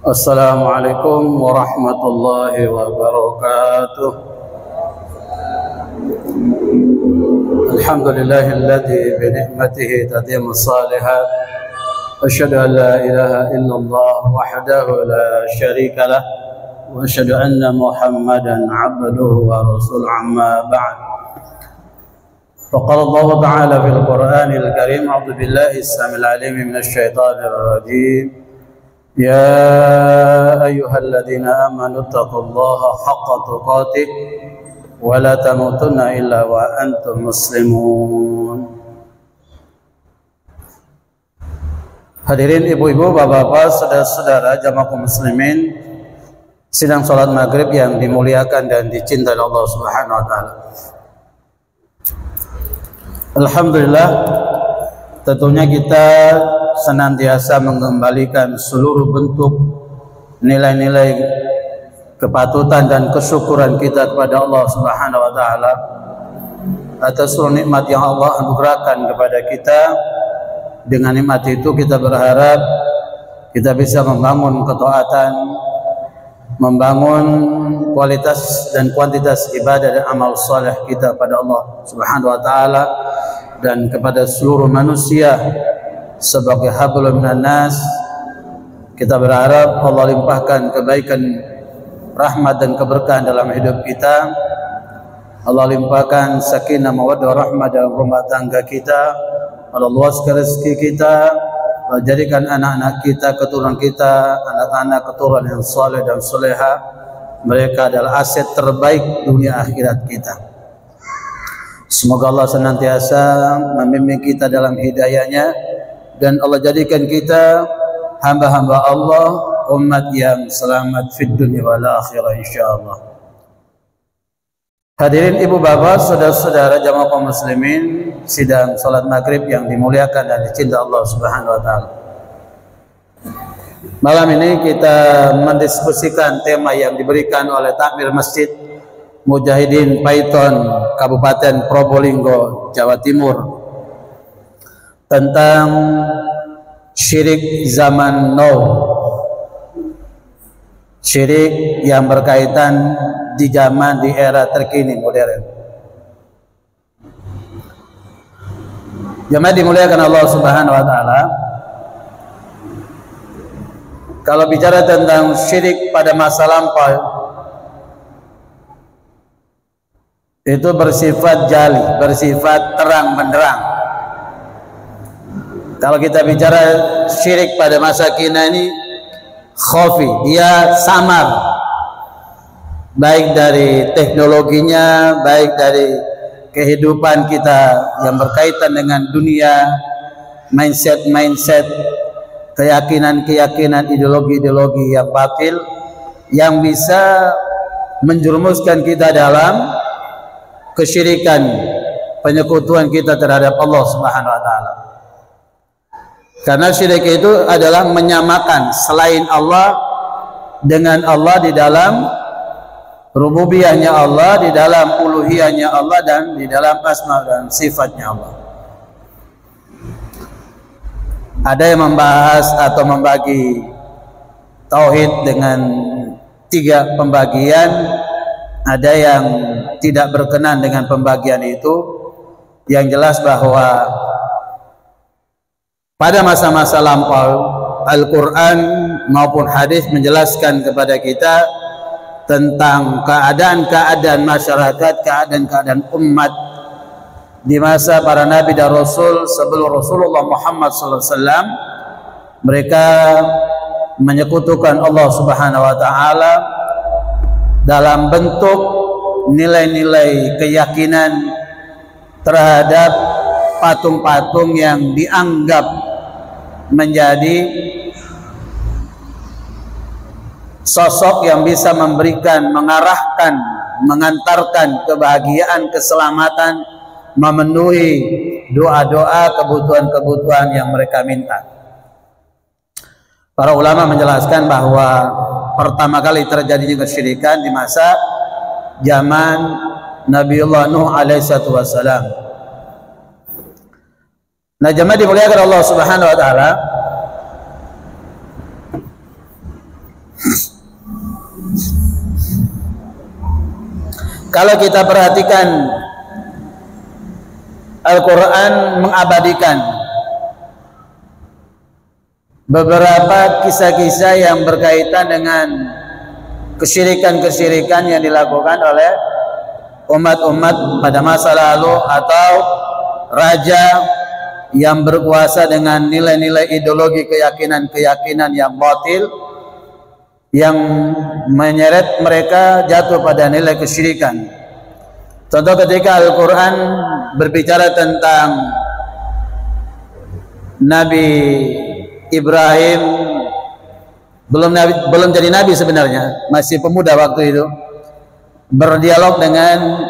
Assalamualaikum warahmatullahi wabarakatuh. Alhamdulillahilladzi bi ni'matihi tatimmu shalihat. Asyhadu an la ilaha illallah wahdahu la syarika lah wa asyhadu anna Muhammadan 'abduhu wa rasuluhu amma ba'd. Faqala Allah ta'ala fil Qur'anil Karim, a'udzu billahi as-sami'il 'alim minasy syaithanir rajim. يا أيها الذين آمنوا اتقوا الله حق تقاته ولا تموتن إلا وأنتم مسلمون. Hadirin ibu-ibu, bapak-bapak, saudara-saudara jamaah kaum muslimin sidang salat maghrib yang dimuliakan dan dicintai Allah Subhanahu wa taala. Alhamdulillah, tentunya kita senantiasa mengembalikan seluruh bentuk nilai-nilai kepatutan dan kesyukuran kita kepada Allah Subhanahu wa taala atas seluruh nikmat yang Allah anugerahkan kepada kita. Dengan nikmat itu kita berharap kita bisa membangun ketaatan, membangun kualitas dan kuantitas ibadah dan amal saleh kita pada Allah Subhanahu wa taala dan kepada seluruh manusia sebagai hablum minan nas. Kita berharap Allah limpahkan kebaikan, rahmat dan keberkahan dalam hidup kita. Allah limpahkan sakinah mawaddah rahmah dalam rumah tangga kita. Allah luaskan rezeki kita. Allah jadikan anak-anak kita, keturunan kita, anak-anak keturunan yang saleh dan soleha. Mereka adalah aset terbaik dunia akhirat kita. Semoga Allah senantiasa membimbing kita dalam hidayahnya dan Allah jadikan kita hamba-hamba Allah, umat yang selamat fid dunya wal akhirah insyaallah. Hadirin ibu bapak, saudara-saudara jamaah kaum muslimin sidang salat maghrib yang dimuliakan dan dicintai Allah Subhanahu wa taala. Malam ini kita mendiskusikan tema yang diberikan oleh Takmir Masjid Mujahidin Paiton Kabupaten Probolinggo, Jawa Timur, tentang syirik zaman now, syirik yang berkaitan di zaman, di era terkini modern. Jemaah dimuliakan Allah Subhanahu wa taala, kalau bicara tentang syirik pada masa lampau itu bersifat jali, bersifat terang benderang. Kalau kita bicara syirik pada masa kini ini khafi, dia samar, baik dari teknologinya, baik dari kehidupan kita yang berkaitan dengan dunia, mindset, keyakinan, ideologi yang batil yang bisa menjerumuskan kita dalam kesyirikan, penyekutuan kita terhadap Allah Subhanahu wa taala. Karena syirik itu adalah menyamakan selain Allah dengan Allah di dalam rububiyahnya Allah, di dalam uluhiyahnya Allah, dan di dalam asma dan sifatnya Allah. Ada yang membahas atau membagi tauhid dengan 3 pembagian. Ada yang tidak berkenan dengan pembagian itu. Yang jelas bahwa pada masa-masa lampau Al-Quran maupun hadis menjelaskan kepada kita tentang keadaan-keadaan masyarakat, keadaan-keadaan umat di masa para nabi dan rasul sebelum Rasulullah Muhammad SAW. Mereka menyekutukan Allah Subhanahu wa taala dalam bentuk nilai-nilai keyakinan terhadap patung-patung yang dianggap menjadi sosok yang bisa memberikan, mengarahkan, mengantarkan kebahagiaan, keselamatan, memenuhi doa-doa, kebutuhan-kebutuhan yang mereka minta. Para ulama menjelaskan bahwa pertama kali terjadinya kesyirikan di masa zaman Nabiullah Nuh alaihissalatu wassalam. Nah, jemaah dimuliakan Allah Subhanahu wa taala, kalau kita perhatikan Al-Quran mengabadikan beberapa kisah-kisah yang berkaitan dengan kesyirikan-kesyirikan yang dilakukan oleh umat-umat pada masa lalu atau raja yang berkuasa dengan nilai-nilai ideologi keyakinan-keyakinan yang batil yang menyeret mereka jatuh pada nilai kesyirikan. Contoh ketika Al-Quran berbicara tentang Nabi Ibrahim, belum jadi nabi sebenarnya, masih pemuda waktu itu, berdialog dengan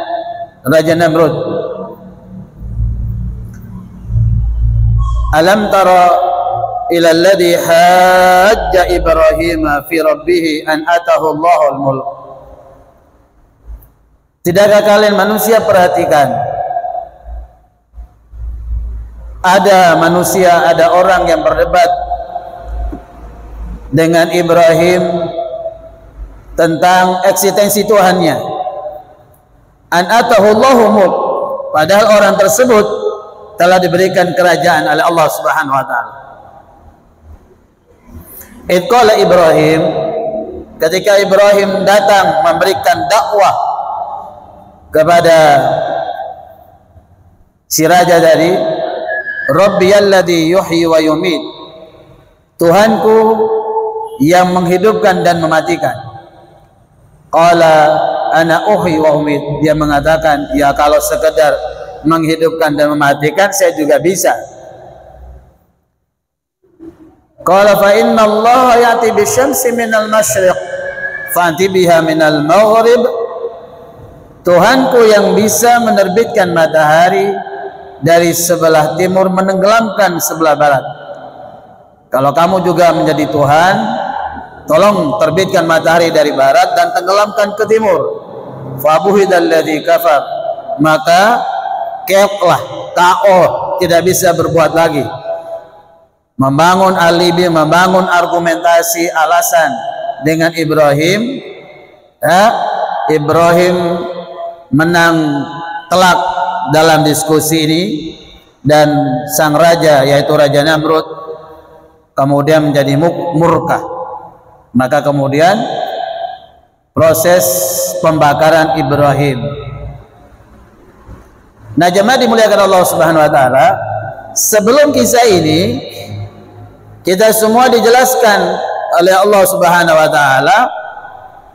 Raja Namrud. Alam tara ila alladhi hajja Ibrahim fi rabbih an atahu Allahul mulk. Tidakkah kalian manusia perhatikan, ada manusia, ada orang yang berdebat dengan Ibrahim tentang eksistensi Tuhannya. An atahu Allahul mulk, padahal orang tersebut telah diberikan kerajaan oleh Allah Subhanahu wa taala. Idh qala Ibrahim, ketika Ibrahim datang memberikan dakwah kepada si raja tadi, Rabbiyalladzi yuhyi wa yumit, Tuhanku yang menghidupkan dan mematikan. Qala ana uhyi wa umit, dia mengatakan, ya kalau sekedar menghidupkan dan mematikan saya juga bisa. Qala fa inna Allah ya'ti bisyamsi minal masyriq fa'ti biha minal maghrib, Tuhanku yang bisa menerbitkan matahari dari sebelah timur menenggelamkan sebelah barat. Kalau kamu juga menjadi Tuhan, tolong terbitkan matahari dari barat dan tenggelamkan ke timur. Fa buhidalladzi kafar, maka keoklah, KO, tidak bisa berbuat lagi, membangun alibi, membangun argumentasi, alasan dengan Ibrahim. Ibrahim menang telak dalam diskusi ini, dan sang raja yaitu Raja Namrud kemudian menjadi murka. Maka kemudian proses pembakaran Ibrahim. Nah, jemaah dimuliakan Allah Subhanahu wa taala, sebelum kisah ini kita semua dijelaskan oleh Allah Subhanahu wa taala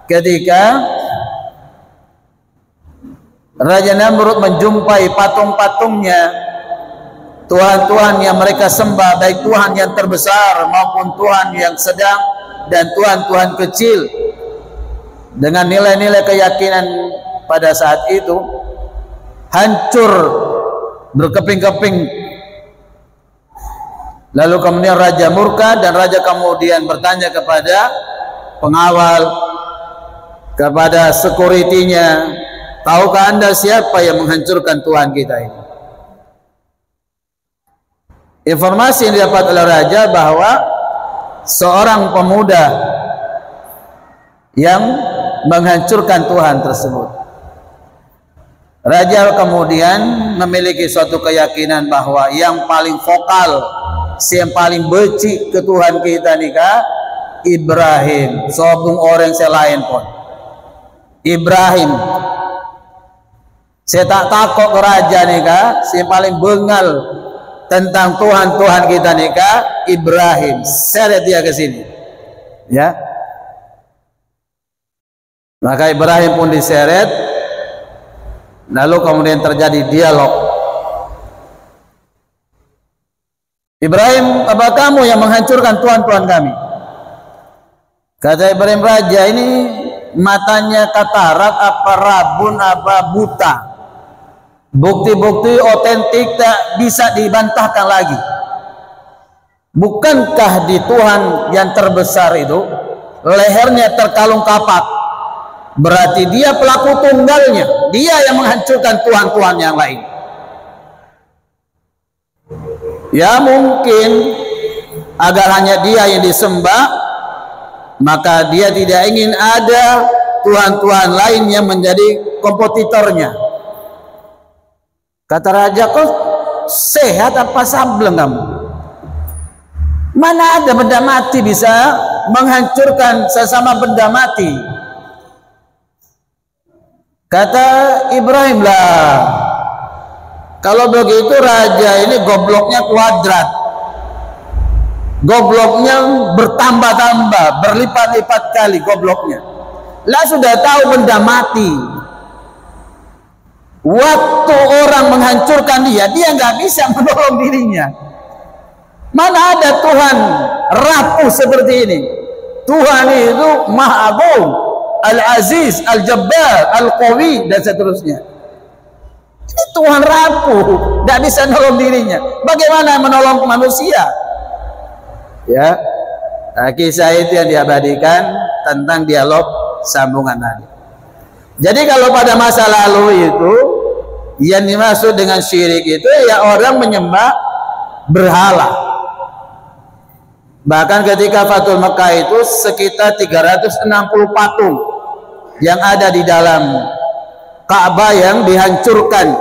ketika Raja Namrud menjumpai patung-patungnya, Tuhan-Tuhan yang mereka sembah, baik Tuhan yang terbesar maupun Tuhan yang sedang dan Tuhan-Tuhan kecil, dengan nilai-nilai keyakinan pada saat itu hancur berkeping-keping. Lalu kemudian raja murka, dan raja kemudian bertanya kepada pengawal, kepada security-nya, tahukah anda siapa yang menghancurkan Tuhan kita ini? Informasi yang didapat oleh raja bahwa seorang pemuda yang menghancurkan Tuhan tersebut. Raja kemudian memiliki suatu keyakinan bahwa yang paling vokal, yang paling benci ke Tuhan kita nikah Ibrahim, sobung orang selain pun Ibrahim. Saya tak takut ke raja nikah, yang paling bengal tentang Tuhan kita nikah Ibrahim. Seret dia ke sini, ya. Maka Ibrahim pun diseret. Lalu kemudian terjadi dialog. Ibrahim, apa kamu yang menghancurkan Tuhan-Tuhan kami? Kata Ibrahim, raja ini matanya katarak, apa rabun, apa buta. Bukti-bukti otentik tak bisa dibantahkan lagi. Bukankah di Tuhan yang terbesar itu lehernya terkalung kapak? Berarti dia pelaku tunggalnya, dia yang menghancurkan Tuhan-Tuhan yang lain. Ya mungkin agar hanya dia yang disembah, maka dia tidak ingin ada Tuhan-Tuhan lain yang menjadi kompetitornya. Kata raja, kok sehat apa sableng kamu? Mana ada benda mati bisa menghancurkan sesama benda mati? Kata Ibrahim, lah kalau begitu raja ini gobloknya kuadrat, gobloknya bertambah-tambah, berlipat-lipat kali gobloknya. Lah sudah tahu benda mati, waktu orang menghancurkan dia nggak bisa menolong dirinya. Mana ada Tuhan rapuh seperti ini? Tuhan itu Maha Agung, Al-Aziz, Al-Jabbar, Al-Qawi, dan seterusnya. Ini Tuhan rapuh, tidak bisa menolong dirinya. Bagaimana menolong manusia? Ya, kisah itu yang diabadikan tentang dialog sambungan tadi. Jadi kalau pada masa lalu itu yang dimaksud dengan syirik itu ya orang menyembah berhala. Bahkan ketika Fathul Mekah itu sekitar 360 patung yang ada di dalam Ka'bah yang dihancurkan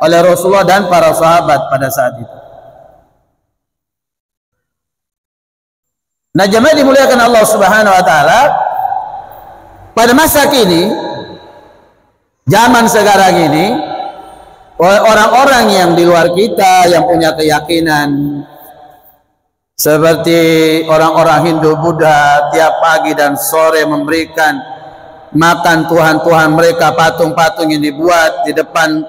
oleh Rasulullah dan para sahabat pada saat itu. Nah, jemaah dimuliakan Allah Subhanahu wa taala, pada masa kini, zaman sekarang ini, orang-orang yang di luar kita yang punya keyakinan seperti orang-orang Hindu Buddha, tiap pagi dan sore memberikan makan Tuhan-Tuhan mereka, patung-patung yang dibuat di depan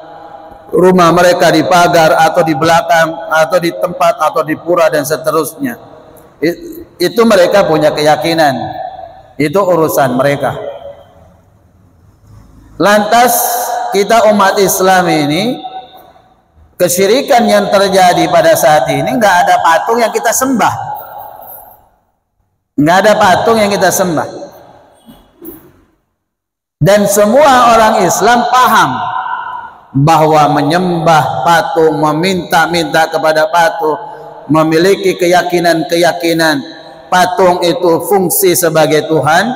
rumah mereka, di pagar atau di belakang atau di tempat atau di pura dan seterusnya. Itu mereka punya keyakinan, itu urusan mereka. Lantas kita umat Islam ini, kesyirikan yang terjadi pada saat ini, nggak ada patung yang kita sembah, nggak ada patung yang kita sembah. Dan semua orang Islam paham bahwa menyembah patung, meminta-minta kepada patung, memiliki keyakinan-keyakinan patung itu fungsi sebagai Tuhan,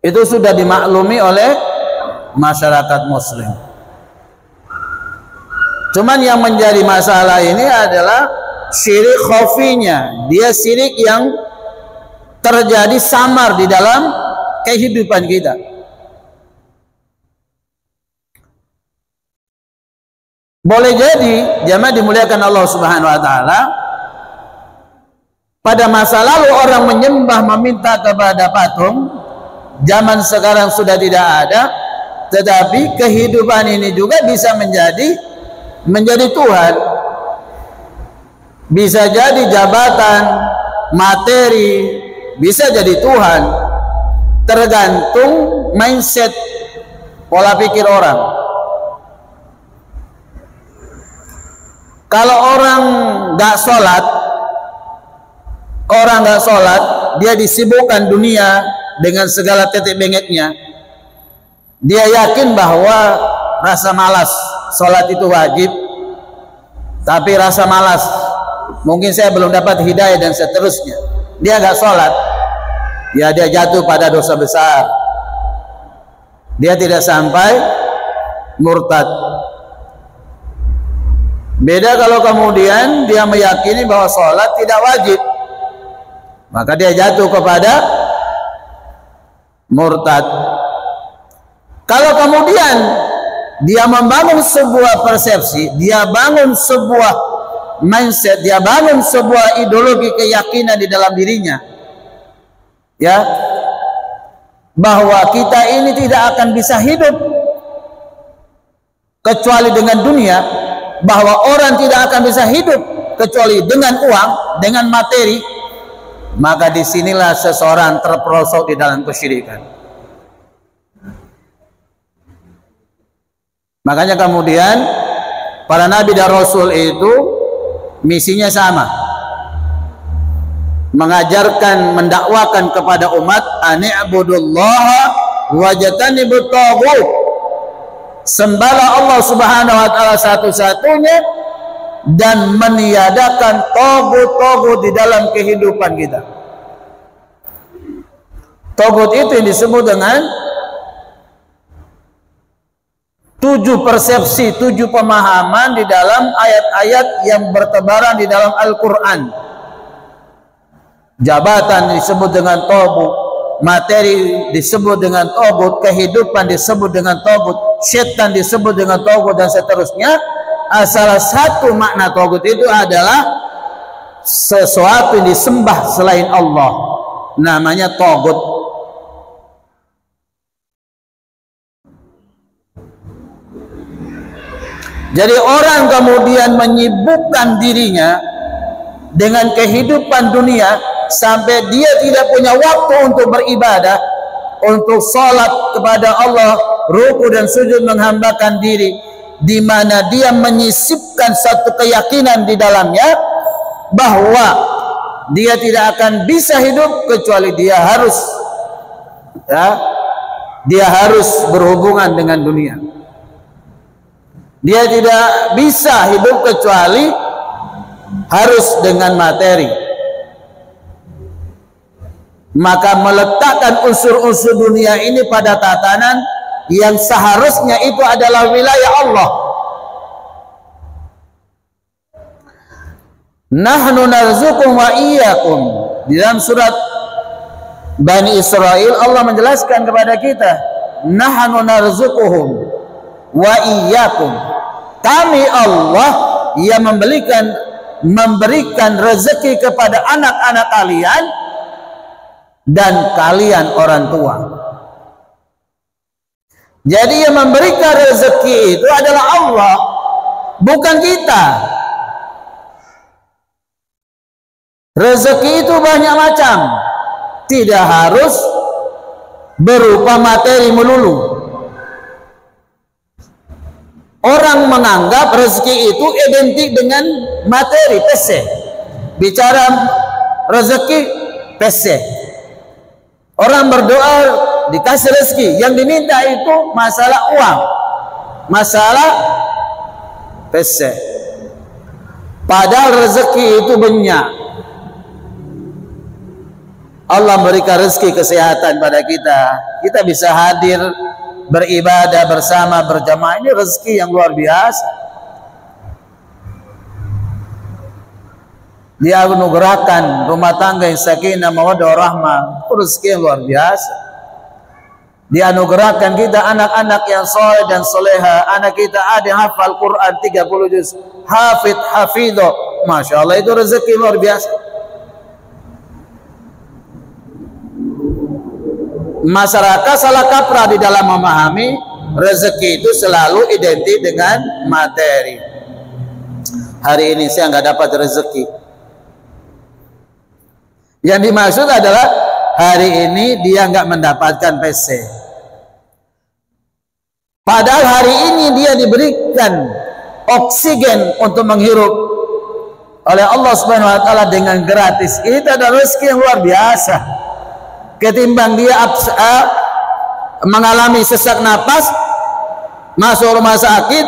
itu sudah dimaklumi oleh masyarakat muslim. Cuman yang menjadi masalah ini adalah syirik khafinya. Dia syirik yang terjadi samar di dalam kehidupan kita. Boleh jadi jamaah dimuliakan Allah Subhanahu wa taala, pada masa lalu orang menyembah meminta kepada patung, zaman sekarang sudah tidak ada. Tetapi kehidupan ini juga bisa menjadi Tuhan. Bisa jadi jabatan, materi, bisa jadi Tuhan. Tergantung mindset, pola pikir orang. Kalau orang nggak sholat, dia disibukkan dunia dengan segala tetek bengeknya. Dia yakin bahwa rasa malas sholat itu wajib, tapi rasa malas mungkin saya belum dapat hidayah dan seterusnya, dia nggak sholat, ya dia jatuh pada dosa besar, dia tidak sampai murtad. Beda kalau kemudian dia meyakini bahwa sholat tidak wajib, maka dia jatuh kepada murtad. Kalau kemudian dia membangun sebuah persepsi, dia bangun sebuah mindset, dia bangun sebuah ideologi keyakinan di dalam dirinya, ya, bahwa kita ini tidak akan bisa hidup kecuali dengan dunia, bahwa orang tidak akan bisa hidup kecuali dengan uang, dengan materi, maka disinilah seseorang terperosok di dalam kesyirikan. Makanya kemudian Para nabi dan rasul itu misinya sama, mengajarkan, mendakwakan kepada umat ani'budullaha wajtanibut taghut, sembahlah Allah Subhanahu wa taala satu-satunya dan meniadakan taghut-taghut di dalam kehidupan kita. Taghut itu yang disebut dengan 7 persepsi, 7 pemahaman di dalam ayat-ayat yang bertebaran di dalam Al-Quran. Jabatan disebut dengan taghut, materi disebut dengan taghut, kehidupan disebut dengan taghut, syaitan disebut dengan taghut, dan seterusnya. Salah satu makna taghut itu adalah sesuatu yang disembah selain Allah, namanya taghut. Jadi orang kemudian menyibukkan dirinya dengan kehidupan dunia sampai dia tidak punya waktu untuk beribadah, untuk salat kepada Allah, ruku dan sujud menghambakan diri, di mana dia menyisipkan satu keyakinan di dalamnya bahwa dia tidak akan bisa hidup kecuali dia harus berhubungan dengan dunia. Dia tidak bisa hidup kecuali harus dengan materi. Maka meletakkan unsur-unsur dunia ini pada tatanan yang seharusnya itu adalah wilayah Allah. Nahnu narzukum wa iyyakum. Di dalam surat Bani Israel Allah menjelaskan kepada kita, nahnu narzukuhum wa iyyakum. Kami Allah yang memberikan rezeki kepada anak-anak kalian dan kalian orang tua. Jadi yang memberikan rezeki itu adalah Allah, bukan kita. Rezeki itu banyak macam, tidak harus berupa materi melulu. Orang menganggap rezeki itu identik dengan materi, PC. Bicara rezeki, PC. Orang berdoa dikasih rezeki, yang diminta itu masalah uang, masalah PC. Padahal rezeki itu banyak. Allah memberikan rezeki kesehatan pada kita. Kita bisa hadir beribadah bersama berjamaah, ini rezeki yang luar biasa. Dia anugerahkan rumah tangga yang sakinah mawaddah warahmah, rezeki yang luar biasa. Dia anugerahkan kita anak-anak yang soleh dan soleha. Anak kita ada yang hafal Quran 30 juz, hafidho, masya Allah, itu rezeki luar biasa. Masyarakat salah kaprah di dalam memahami rezeki itu selalu identik dengan materi. Hari ini saya nggak dapat rezeki. Yang dimaksud adalah hari ini dia nggak mendapatkan PC. Padahal hari ini dia diberikan oksigen untuk menghirup oleh Allah Subhanahu wa taala dengan gratis. Itu adalah rezeki yang luar biasa. Ketimbang dia mengalami sesak napas, masuk rumah sakit,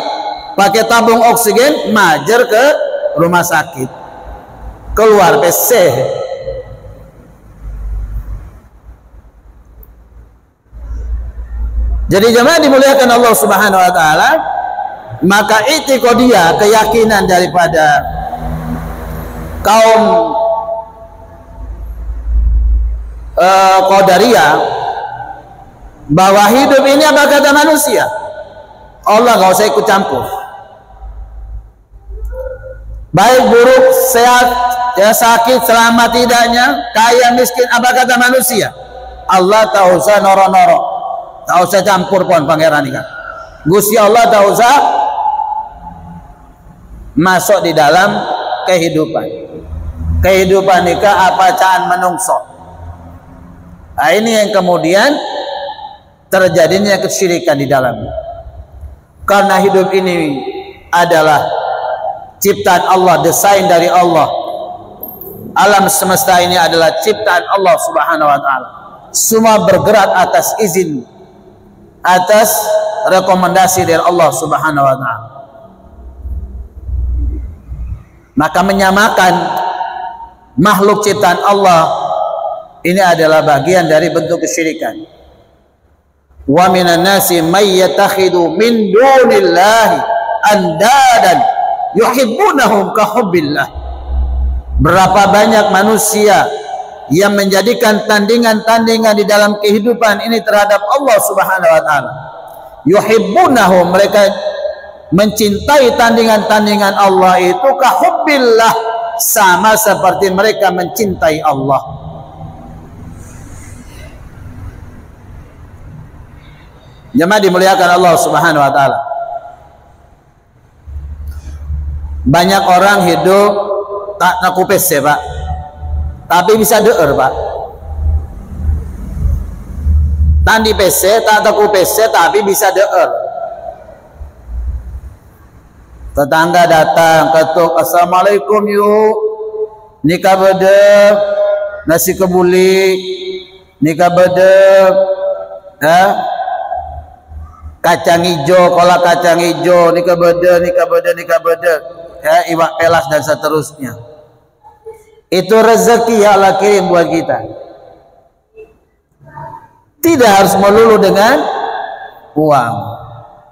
pakai tabung oksigen, majer ke rumah sakit, keluar PC. Jadi jemaah dimuliakan Allah Subhanahu wa taala, maka i'tiqadiyah, keyakinan daripada kaum Qadariyah bahwa hidup ini apa kata manusia, Allah nggak usah ikut campur. Baik buruk, sehat, ya sakit, selamat tidaknya, kaya miskin, apa kata manusia, Allah tak usah noro-noro, tak usah campur pon pangeran ini. Gusti Allah tak usah masuk di dalam kehidupan. Kehidupan nikah apa caan menungso. Nah, ini yang kemudian terjadinya kesyirikan di dalamnya. Karena hidup ini adalah ciptaan Allah, desain dari Allah. Alam semesta ini adalah ciptaan Allah Subhanahu wa taala. Semua bergerak atas izin, atas rekomendasi dari Allah Subhanahu wa taala. Maka menyamakan makhluk ciptaan Allah ini adalah bagian dari bentuk kesyirikan. Wa minan nasi may yatakhidu min dunillahi andadan yuhibbunahum ka hubbillah. Berapa banyak manusia yang menjadikan tandingan-tandingan di dalam kehidupan ini terhadap Allah Subhanahu wa taala. Yuhibbunahum, mereka mencintai tandingan-tandingan Allah itu ka hubbillah, sama seperti mereka mencintai Allah. Jemaah dimuliakan Allah Subhanahu wa taala. Banyak orang hidup tak nakupes ya Pak, tapi bisa deer Pak. Tandi PC tak nakupes tapi bisa deer. Tetangga datang ketuk, assalamualaikum yuk, nikah bedek, nasi kebuli, nikah bedek, kacang hijau, kolak kacang hijau, nikah bedek, nikah bedek, nikah bedek, ya, iwak pelas dan seterusnya. Itu rezeki yang Allah kirim buat kita. Tidak harus melulu dengan uang.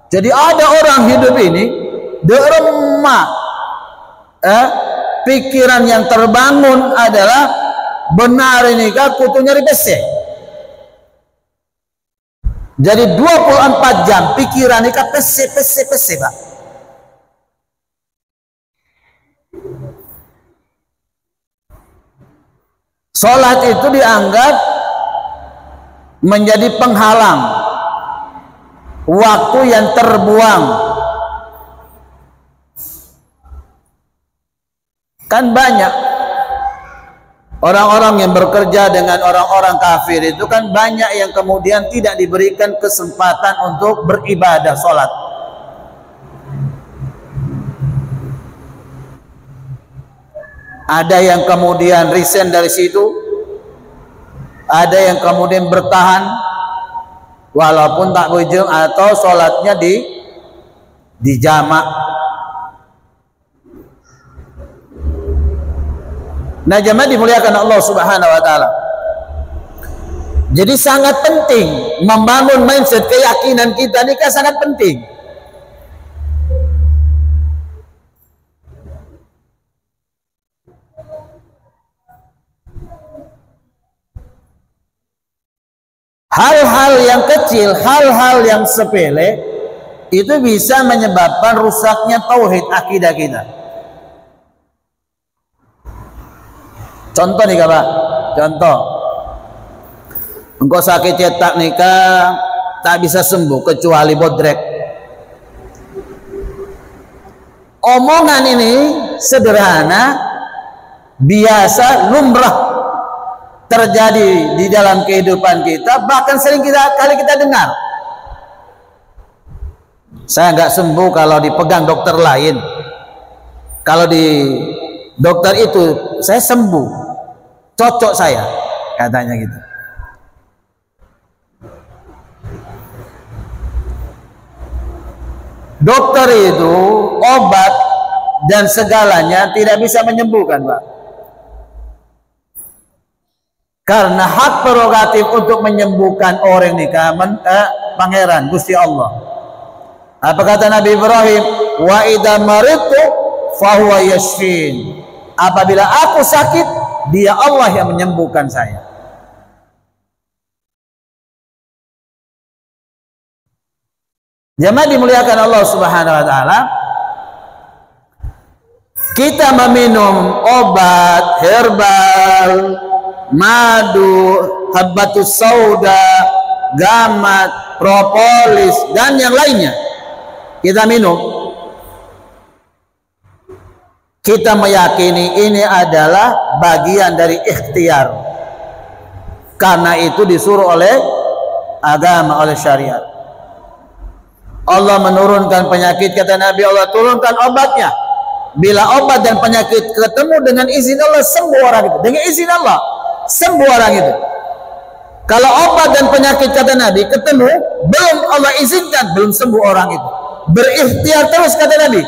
Jadi ada orang hidup ini deremah, pikiran yang terbangun adalah benar ini kah kutu nyari PC. Jadi 24 jam pikiran ini kah PC Pak. Sholat itu dianggap menjadi penghalang waktu yang terbuang. Kan banyak orang-orang yang bekerja dengan orang-orang kafir itu kan banyak yang kemudian tidak diberikan kesempatan untuk beribadah sholat. Ada yang kemudian resign dari situ, ada yang kemudian bertahan walaupun tak bujung atau sholatnya di jamak. Nah, jemaah dimuliakan Allah Subhanahu wa taala. Jadi sangat penting membangun mindset keyakinan kita ini kan sangat penting. Hal-hal yang kecil, hal-hal yang sepele itu bisa menyebabkan rusaknya tauhid akidah kita. Contoh nih Pak, contoh. Engkau sakit cetak nikah tak bisa sembuh kecuali bodrek. Omongan ini sederhana, biasa, lumrah terjadi di dalam kehidupan kita, bahkan sering kali kita dengar. Saya nggak sembuh kalau dipegang dokter lain. Kalau di dokter itu saya sembuh, cocok saya, katanya gitu. Dokter itu obat dan segalanya tidak bisa menyembuhkan Pak. Karena hak prerogatif untuk menyembuhkan orang nikah pangeran Gusti Allah. Apa kata Nabi Ibrahim? Wa idza maridtu fahuwa yashfin. Apabila aku sakit, dia Allah yang menyembuhkan saya. Jemaah dimuliakan Allah Subhanahu wa taala. Kita meminum obat herbal, madu, habbatus sauda, gamat, propolis dan yang lainnya. Kita minum. Kita meyakini ini adalah bagian dari ikhtiar. Karena itu disuruh oleh agama, oleh syariat. Allah menurunkan penyakit, kata Nabi, Allah turunkan obatnya. bila obat dan penyakit ketemu dengan izin Allah, sembuh orang itu. Dengan izin Allah, sembuh orang itu. Kalau obat dan penyakit kata Nabi ketemu, belum Allah izinkan, belum sembuh orang itu. Berikhtiar terus kata Nabi,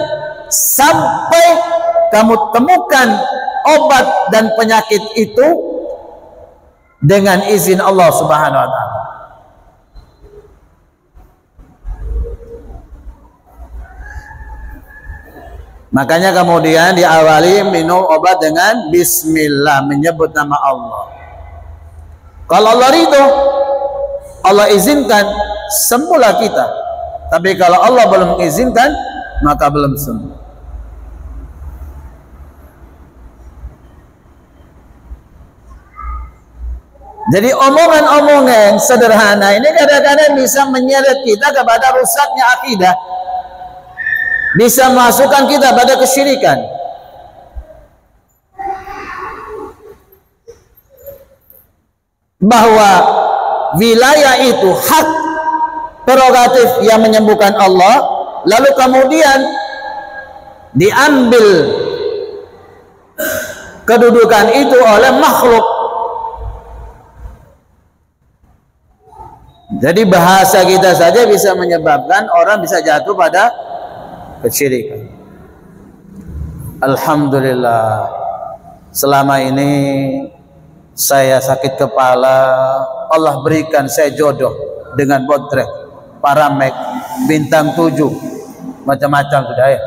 sampai kamu temukan obat dan penyakit itu dengan izin Allah Subhanahu wa taala. Makanya kemudian diawali minum obat dengan bismillah, menyebut nama Allah. Kalau Allah ridho, Allah izinkan, sembuhlah kita. Tapi kalau Allah belum mengizinkan, maka belum sembuh. Jadi omongan-omongan sederhana ini kadang-kadang bisa menyeret kita kepada rusaknya akidah, bisa masukkan kita pada kesyirikan. Bahwa wilayah itu hak prerogatif yang menyembuhkan Allah, lalu kemudian diambil kedudukan itu oleh makhluk. Jadi bahasa kita saja bisa menyebabkan orang bisa jatuh pada kesyirikan. Alhamdulillah, selama ini saya sakit kepala, Allah berikan saya jodoh dengan botrek, paramek, bintang 7, macam-macam sudah ya.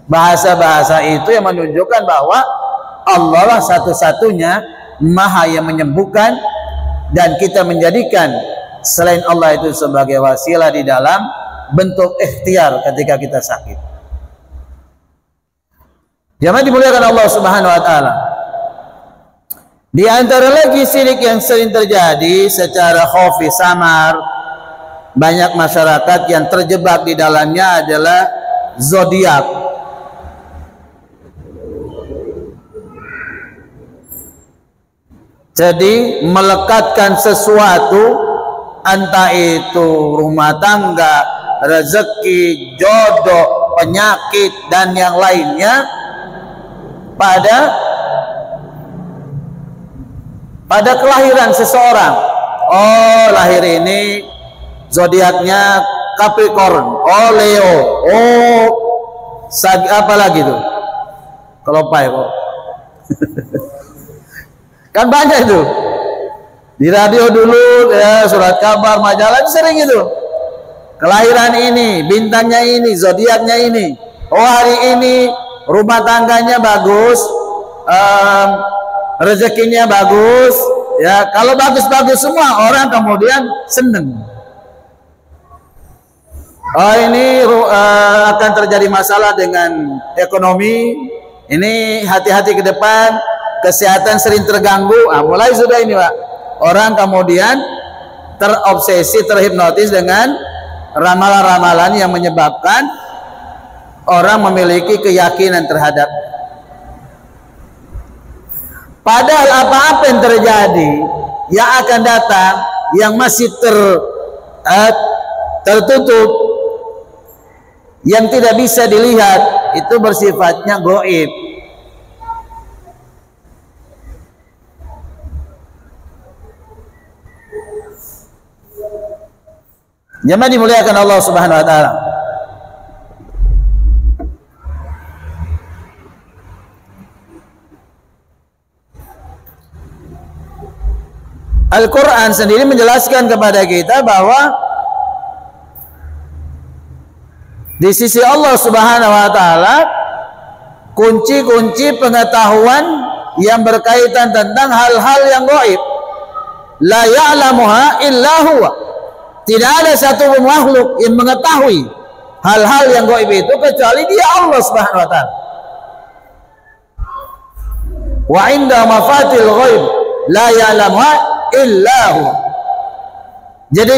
Bahasa-bahasa itu yang menunjukkan bahwa Allah lah satu-satunya maha yang menyembuhkan, dan kita menjadikan selain Allah itu sebagai wasilah di dalam bentuk ikhtiar ketika kita sakit. Jamaah dimuliakan Allah Subhanahu wa taala. Di antara lagi syirik yang sering terjadi secara khafi samar, banyak masyarakat yang terjebak di dalamnya adalah zodiak. Jadi melekatkan sesuatu, entah itu rumah tangga, rezeki, jodoh, penyakit, dan yang lainnya pada kelahiran seseorang. Oh, lahir ini zodiaknya Capricorn, oh Leo, oh apa lagi tuh? Kelopai kok. Kan banyak itu. Di radio dulu ya, surat kabar, majalah sering itu. Kelahiran ini, bintangnya ini, zodiaknya ini. Oh, hari ini rumah tangganya bagus, rezekinya bagus, ya. Kalau bagus-bagus semua, orang kemudian seneng. Oh, ini akan terjadi masalah dengan ekonomi. Ini hati-hati ke depan, kesehatan sering terganggu. Mulai sudah ini, Pak. Orang kemudian terobsesi, terhipnotis dengan ramalan-ramalan yang menyebabkan orang memiliki keyakinan terhadap. Padahal apa-apa yang terjadi, yang akan datang, yang masih tertutup, yang tidak bisa dilihat, itu bersifatnya gaib. Jemaah dimuliakan Allah Subhanahu wa taala. Al-Quran sendiri menjelaskan kepada kita bahwa di sisi Allah Subhanahu wa taala kunci-kunci pengetahuan yang berkaitan tentang hal-hal yang gaib, la ya'lamuha illa huwa. Tidak ada satu makhluk yang mengetahui hal-hal yang gaib itu kecuali Dia, Allah Subhanahu wa taala. Wa 'inda mafatil ghaib la ya'lamuha illa huwa. Jadi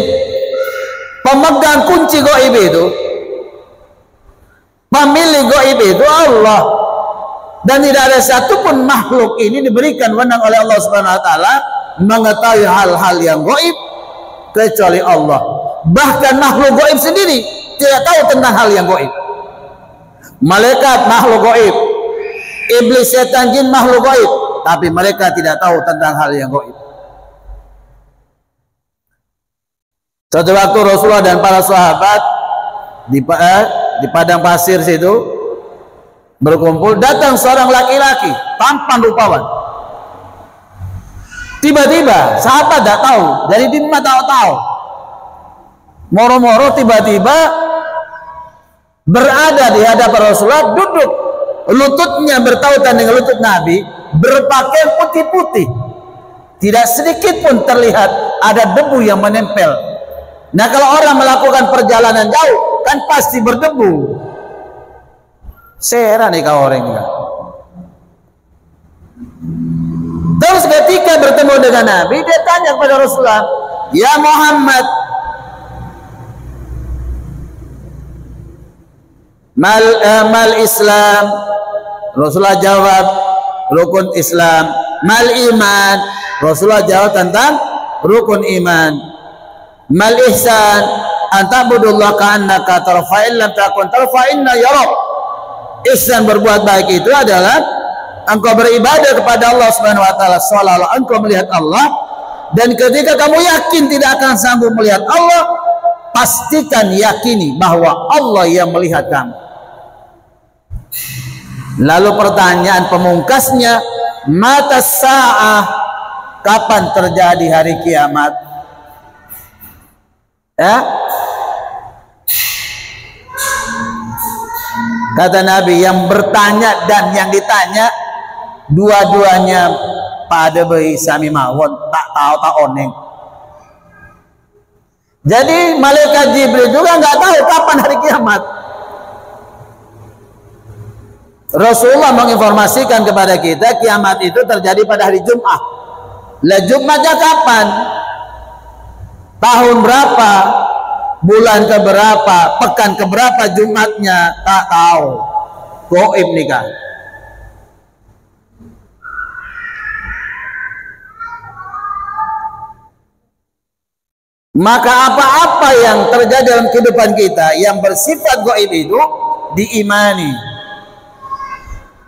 pemegang kunci gaib itu, pemilik gaib itu Allah, dan tidak ada satupun makhluk ini diberikan wewenang oleh Allah Subhanahu wa taala mengetahui hal-hal yang gaib kecuali Allah. Bahkan makhluk gaib sendiri tidak tahu tentang hal yang gaib. Malaikat makhluk gaib, iblis, setan, jin makhluk gaib, tapi mereka tidak tahu tentang hal yang gaib. Suatu waktu Rasulullah dan para sahabat di padang pasir situ berkumpul, datang seorang laki-laki tampan rupawan. Tiba-tiba sahabat tidak tahu, dari dimana tahu. Moro-moro tiba-tiba berada di hadapan Rasulullah, duduk, lututnya bertautan dengan lutut Nabi, berpakaian putih-putih, tidak sedikit pun terlihat ada debu yang menempel. Nah, kalau orang melakukan perjalanan jauh kan pasti berdebu. Seheran nih kau orang ini. Terus ketika bertemu dengan Nabi, dia tanya kepada Rasulullah, "Ya Muhammad, mal Islam?" Rasulullah jawab, rukun Islam. Mal iman? Rasulullah jawab tentang rukun iman. Mal ihsan? Anta'budullaha ka'annaka tarahu fa in lam takun tarahu fa inna yarak. Ihsan, berbuat baik itu adalah engkau beribadah kepada Allah Subhanahu wa taala seolah-olah engkau melihat Allah, dan ketika kamu yakin tidak akan sanggup melihat Allah, pastikan yakini bahwa Allah yang melihat kamu. Lalu pertanyaan pemungkasnya, mata sa'ah, kapan terjadi hari kiamat? Ya? Kata Nabi, yang bertanya dan yang ditanya dua-duanya pada bayi sami mawon, tak tahu tak oneng. Jadi malaikat Jibril juga nggak tahu kapan hari kiamat. Rasulullah menginformasikan kepada kita kiamat itu terjadi pada hari Jumat. Lah Jumatnya kapan? Tahun berapa? Bulan keberapa? Pekan keberapa Jumatnya? Tak tahu. Gaib nikah. Maka apa-apa yang terjadi dalam kehidupan kita yang bersifat gaib itu diimani.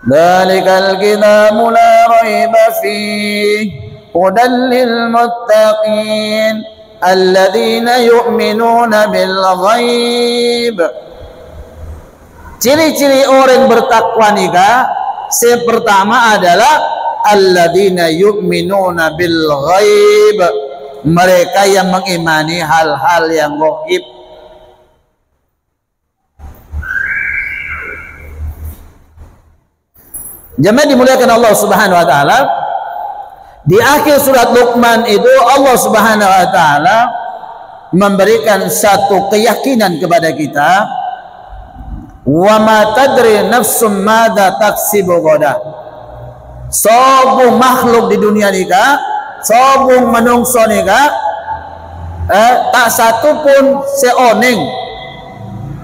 Dzalikal kitabu la raiba fihi hudan lil muttaqin alladzina yu'minuna bil ghaib. Ciri-ciri orang bertakwa nikah, yang pertama adalah alladzina yu'minuna bil ghaib, mereka yang mengimani hal-hal yang gaib. Jemaah dimuliakan Allah Subhanahu wa taala, di akhir surat Luqman itu Allah Subhanahu wa taala memberikan satu keyakinan kepada kita, wa ma tadri nafsum madza taksibu ghadan. Sebuah makhluk di dunia nikah, sebuah manungsa nikah, tak satu pun seoning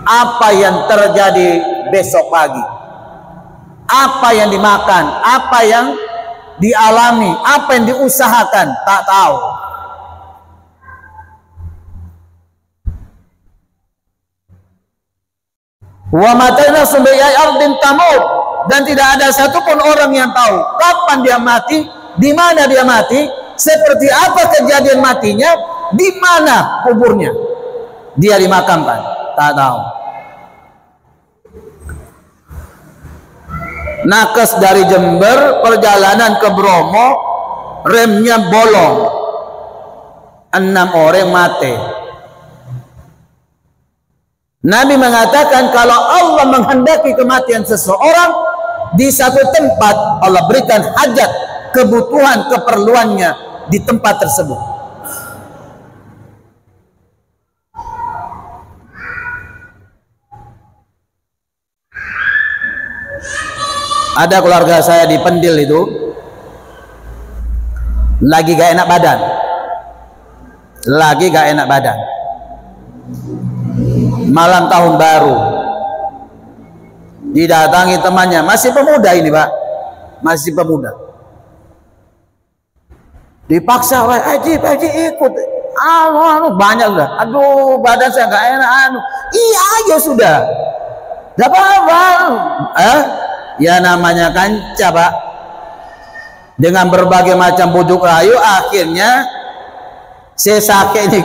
apa yang terjadi besok pagi, apa yang dimakan, apa yang dialami, apa yang diusahakan, tak tahu. Wa matana subayai ardin tamut, dan tidak ada satupun orang yang tahu kapan dia mati, di mana dia mati, seperti apa kejadian matinya, di mana kuburnya dia dimakamkan, tak tahu. Nakes dari Jember perjalanan ke Bromo, remnya bolong, 6 orang mati. Nabi mengatakan kalau Allah menghendaki kematian seseorang di satu tempat, Allah berikan hajat, kebutuhan, keperluannya di tempat tersebut. Ada keluarga saya di Pendil itu lagi gak enak badan, malam tahun baru, didatangi temannya, masih pemuda ini Pak, masih pemuda, dipaksa, Haji ikut, banyak sudah, aduh badan saya gak enak, iya aja sudah. Gak apa-apa. Ya namanya kanca, Pak. Dengan berbagai macam bujuk rayu, akhirnya si sakit nih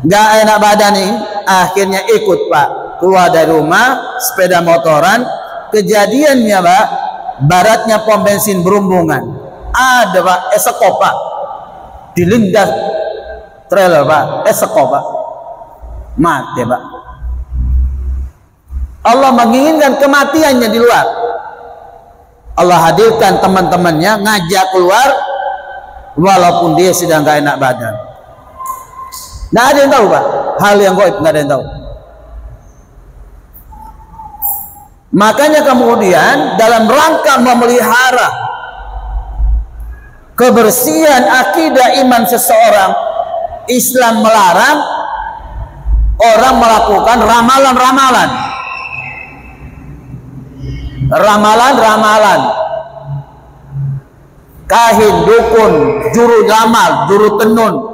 gak enak badan nih, akhirnya ikut, Pak, keluar dari rumah sepeda motoran. Kejadiannya, Pak, baratnya pom bensin Berumbungan ada, Pak, esekop, Pak, dilindas trailer, Pak, esekop, Pak, mati, Pak. Allah menginginkan kematiannya di luar. Allah hadirkan teman-temannya ngajak keluar walaupun dia sedang gak enak badan. Nggak ada yang tahu, Pak, hal yang gaib, nggak ada yang tahu. Makanya kemudian dalam rangka memelihara kebersihan akidah iman seseorang, Islam melarang orang melakukan ramalan, kahin, dukun, juru ramal, juru tenun.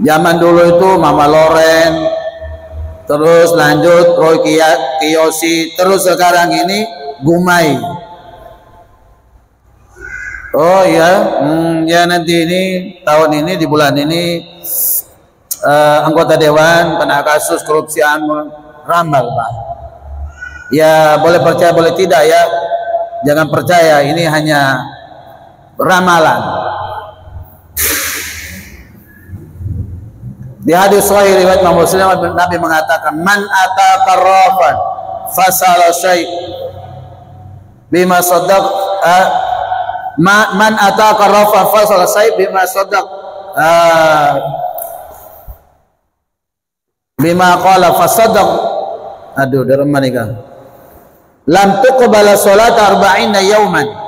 Zaman dulu itu Mama Loren, terus lanjut Roy Kiyoshi, terus sekarang ini Gumai. Oh iya, ya nanti ini tahun ini di bulan ini anggota dewan kena kasus korupsi ramal, Pak. Ya boleh percaya boleh tidak ya, jangan percaya, ini hanya ramalan. Di hadis sahih riwayat Imam Muslim, Nabi mengatakan, man ata qarrafan fasala syai' bima saddaq, man ata qarrafan fasala syai' bima saddaq, bima qala fasaddaq. Aduh, dari mana nih, Kang? Lam tuqbala salat 40 yauman.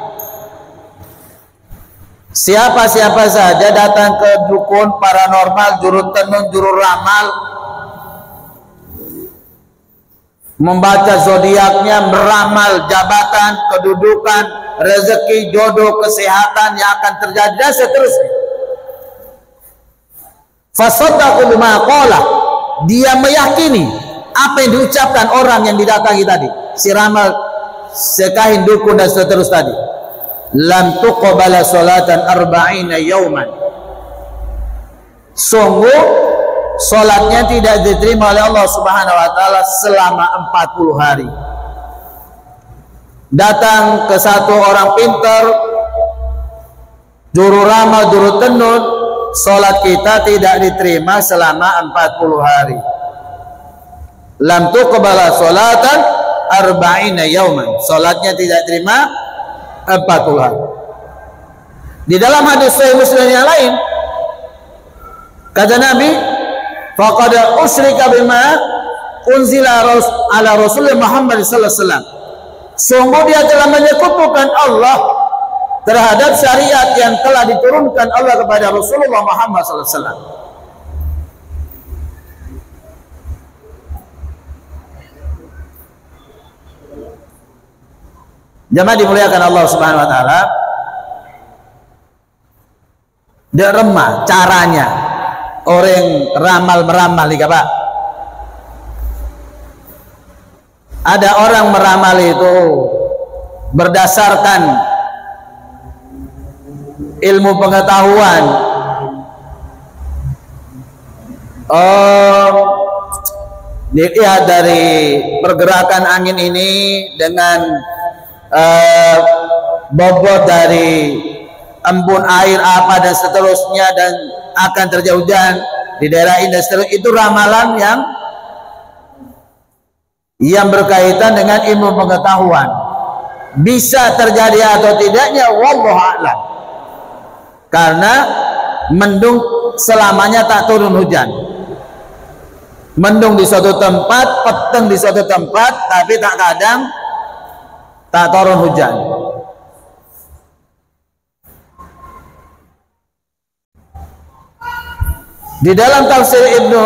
Siapa-siapa saja datang ke dukun, paranormal, juru tenun, juru ramal, membaca zodiaknya, meramal jabatan, kedudukan, rezeki, jodoh, kesehatan yang akan terjadi dan seterusnya. Fasaddaqu bima qala, dia meyakini apa yang diucapkan orang yang didatangi tadi, si ramal, sekahin, dukun dan seterusnya tadi. Lam tuqbala salatan 40 yauman. Sungguh salatnya tidak diterima oleh Allah Subhanahu wa taala selama 40 hari. Datang ke satu orang pintar, juru ramal, juru tenun, salat kita tidak diterima selama 40 hari. Lam tuqbala salatan 40 yauman. Salatnya tidak terima 40 hari. Di dalam hadis Sahih Muslim yang lain kata Nabi, faqad usyrika bima unzila ala Rasulullah Muhammad sallallahu alaihi wasallam. Sungguh dia telah menyekutukan Allah terhadap syariat yang telah diturunkan Allah kepada Rasulullah Muhammad sallallahu alaihi wasallam. Jamaah dimuliakan Allah Subhanahu wa taala. Dia remah caranya orang meramal nih, Pak. Ada orang meramal itu berdasarkan ilmu pengetahuan. Dilihat dari pergerakan angin ini dengan bobot dari embun air apa dan seterusnya, dan akan terjadi hujan di daerah ini dan seterusnya. Itu ramalan yang berkaitan dengan ilmu pengetahuan. Bisa terjadi atau tidaknya wallahu a'lam, karena mendung selamanya tak turun hujan. Mendung di suatu tempat, peteng di suatu tempat, tapi tak kadang tak turun hujan. Di dalam tafsir Ibnu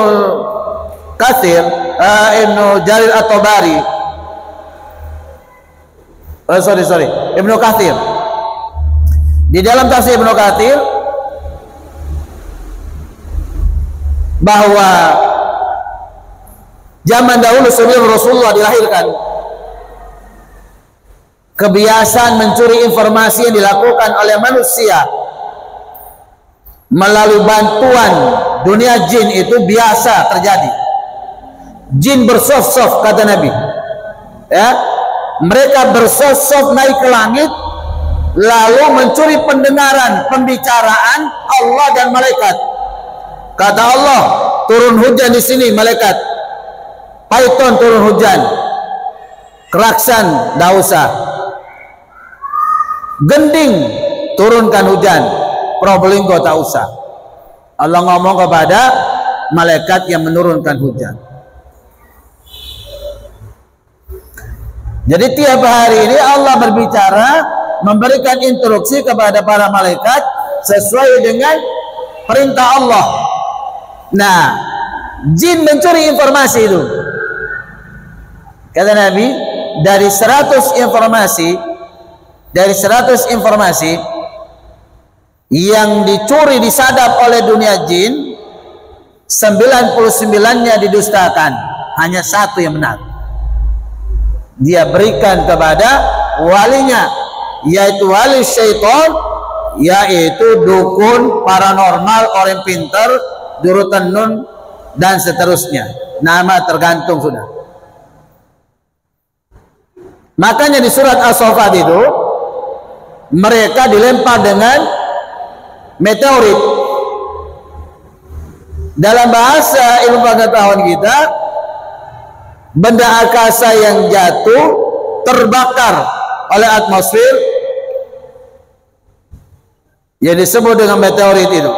Katsir, Ibnu Jarir At-Tabari, Ibnu Katsir, di dalam tafsir Ibnu Katsir bahwa zaman dahulu sebelum Rasulullah dilahirkan, kebiasaan mencuri informasi yang dilakukan oleh manusia melalui bantuan dunia jin itu biasa terjadi. Jin bersof-sof, kata Nabi, ya, mereka bersof-sof naik ke langit lalu mencuri pendengaran pembicaraan Allah dan malaikat. Kata Allah, turun hujan di sini, malaikat. Python turun hujan, keraksan dah usah, gending turunkan hujan, Probolinggo tak usah. Allah ngomong kepada malaikat yang menurunkan hujan. Jadi tiap hari ini Allah berbicara, memberikan instruksi kepada para malaikat sesuai dengan perintah Allah. Nah, jin mencuri informasi itu. Kata Nabi, dari 100 informasi yang dicuri, disadap oleh dunia jin, 99-nya didustakan, hanya satu yang benar. Dia berikan kepada walinya, yaitu wali syaitan, yaitu dukun, paranormal, orang pintar, jurutan nun, dan seterusnya. Nama tergantung sudah. Makanya di surat As-Saffat itu mereka dilempar dengan meteorit. Dalam bahasa ilmu pengetahuan kita, benda angkasa yang jatuh terbakar oleh atmosfer yang disebut dengan meteorit itu.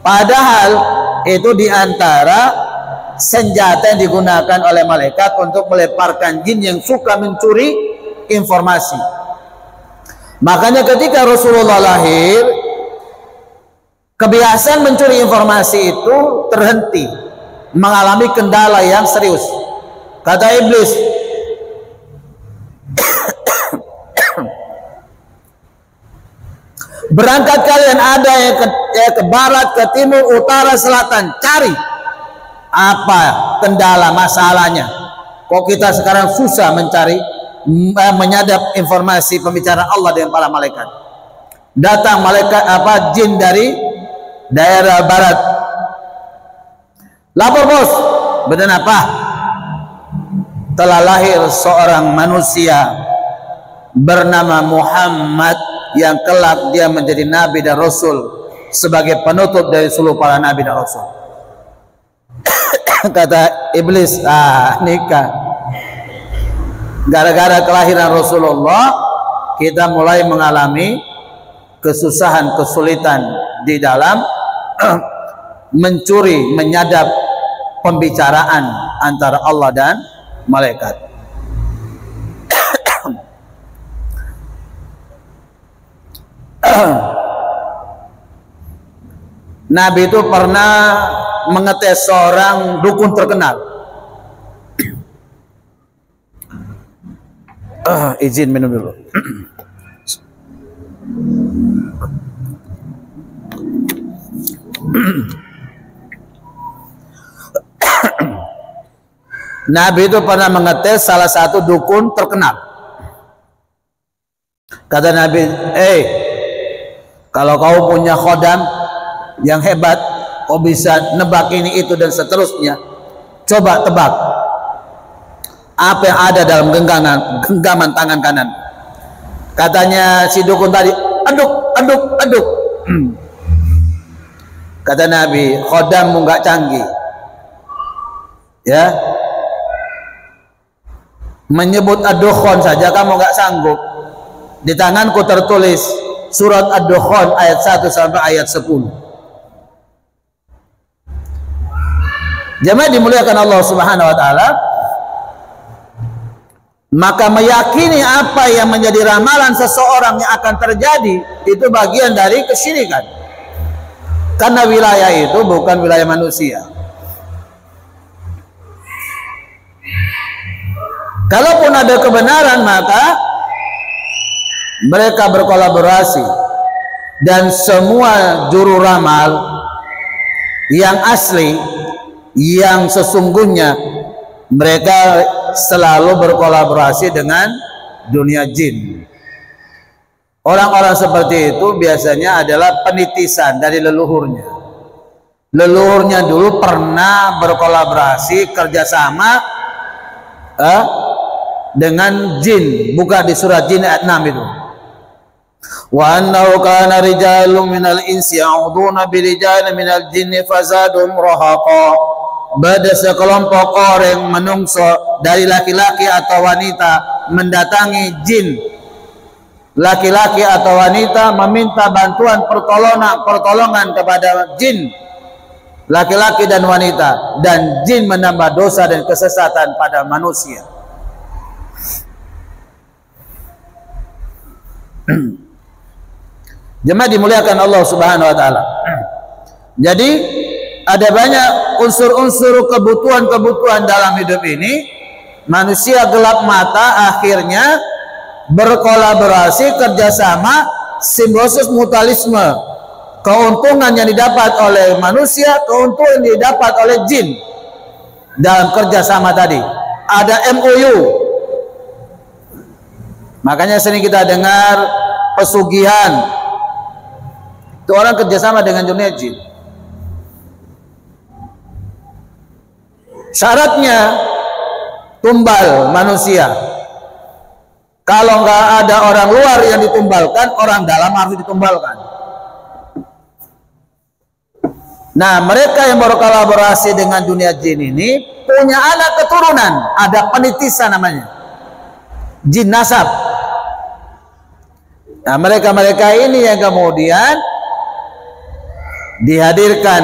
Padahal itu diantara senjata yang digunakan oleh malaikat untuk melemparkan jin yang suka mencuri informasi. Makanya ketika Rasulullah lahir, kebiasaan mencuri informasi itu terhenti, mengalami kendala yang serius. Kata iblis, berangkat kalian, ada yang ke barat, ke timur, utara, selatan, cari apa kendala masalahnya. Kok kita sekarang susah mencari, menyadap informasi pembicaraan Allah dengan para malaikat. Datang malaikat jin dari daerah barat, lapor bos, benar apa? Telah lahir seorang manusia bernama Muhammad yang kelak dia menjadi nabi dan rasul sebagai penutup dari seluruh para nabi dan rasul. Kata iblis, nikah. Gara-gara kelahiran Rasulullah, kita mulai mengalami kesusahan, kesulitan di dalam mencuri, menyadap pembicaraan antara Allah dan malaikat. Nabi itu pernah mengetes seorang dukun terkenal. Izin minum dulu. Nabi itu pernah mengetes salah satu dukun terkenal. Kata Nabi, kalau kau punya khodam yang hebat, kau bisa nebak ini, itu, dan seterusnya, coba tebak apa yang ada dalam genggaman tangan kanan. Katanya si dukun tadi, aduk. Kata Nabi, khodammu nggak canggih, ya, menyebut ad-dukhan saja kamu nggak sanggup. Di tanganku tertulis surat ad-dukhan ayat 1 sampai ayat 10. Jemaah dimuliakan Allah Subhanahu wa taala, maka meyakini apa yang menjadi ramalan seseorang yang akan terjadi itu bagian dari kesyirikan. Karena wilayah itu bukan wilayah manusia. Kalaupun ada kebenaran, maka mereka berkolaborasi, dan semua juru ramal yang asli, yang sesungguhnya, mereka selalu berkolaborasi dengan dunia jin. Orang-orang seperti itu biasanya adalah penitisan dari leluhurnya. Leluhurnya dulu pernah berkolaborasi kerjasama dengan jin. Buka di surat Jin ayat 6 itu. Wa annahu kana rijalun minal insi ya'uduna birijalin minal jinni fazadum rahaqa. Ada sekelompok orang menungso dari laki-laki atau wanita mendatangi jin, laki-laki atau wanita meminta bantuan pertolongan kepada jin, laki-laki dan wanita, dan jin menambah dosa dan kesesatan pada manusia. Jemaah dimuliakan Allah Subhanahu wa taala. Jadi ada banyak unsur-unsur kebutuhan dalam hidup ini. Manusia gelap mata akhirnya berkolaborasi, kerjasama, simbiosis mutualisme. Keuntungan yang didapat oleh manusia, keuntungan yang didapat oleh jin dalam kerjasama tadi. Ada MOU. Makanya sering kita dengar pesugihan. Itu orang kerjasama dengan dunia jin. Syaratnya tumbal manusia. Kalau nggak ada orang luar yang ditumbalkan, orang dalam harus ditumbalkan. Nah, mereka yang berkolaborasi dengan dunia jin ini punya anak keturunan, ada penitisan namanya, jin nasab. Nah, mereka ini yang kemudian dihadirkan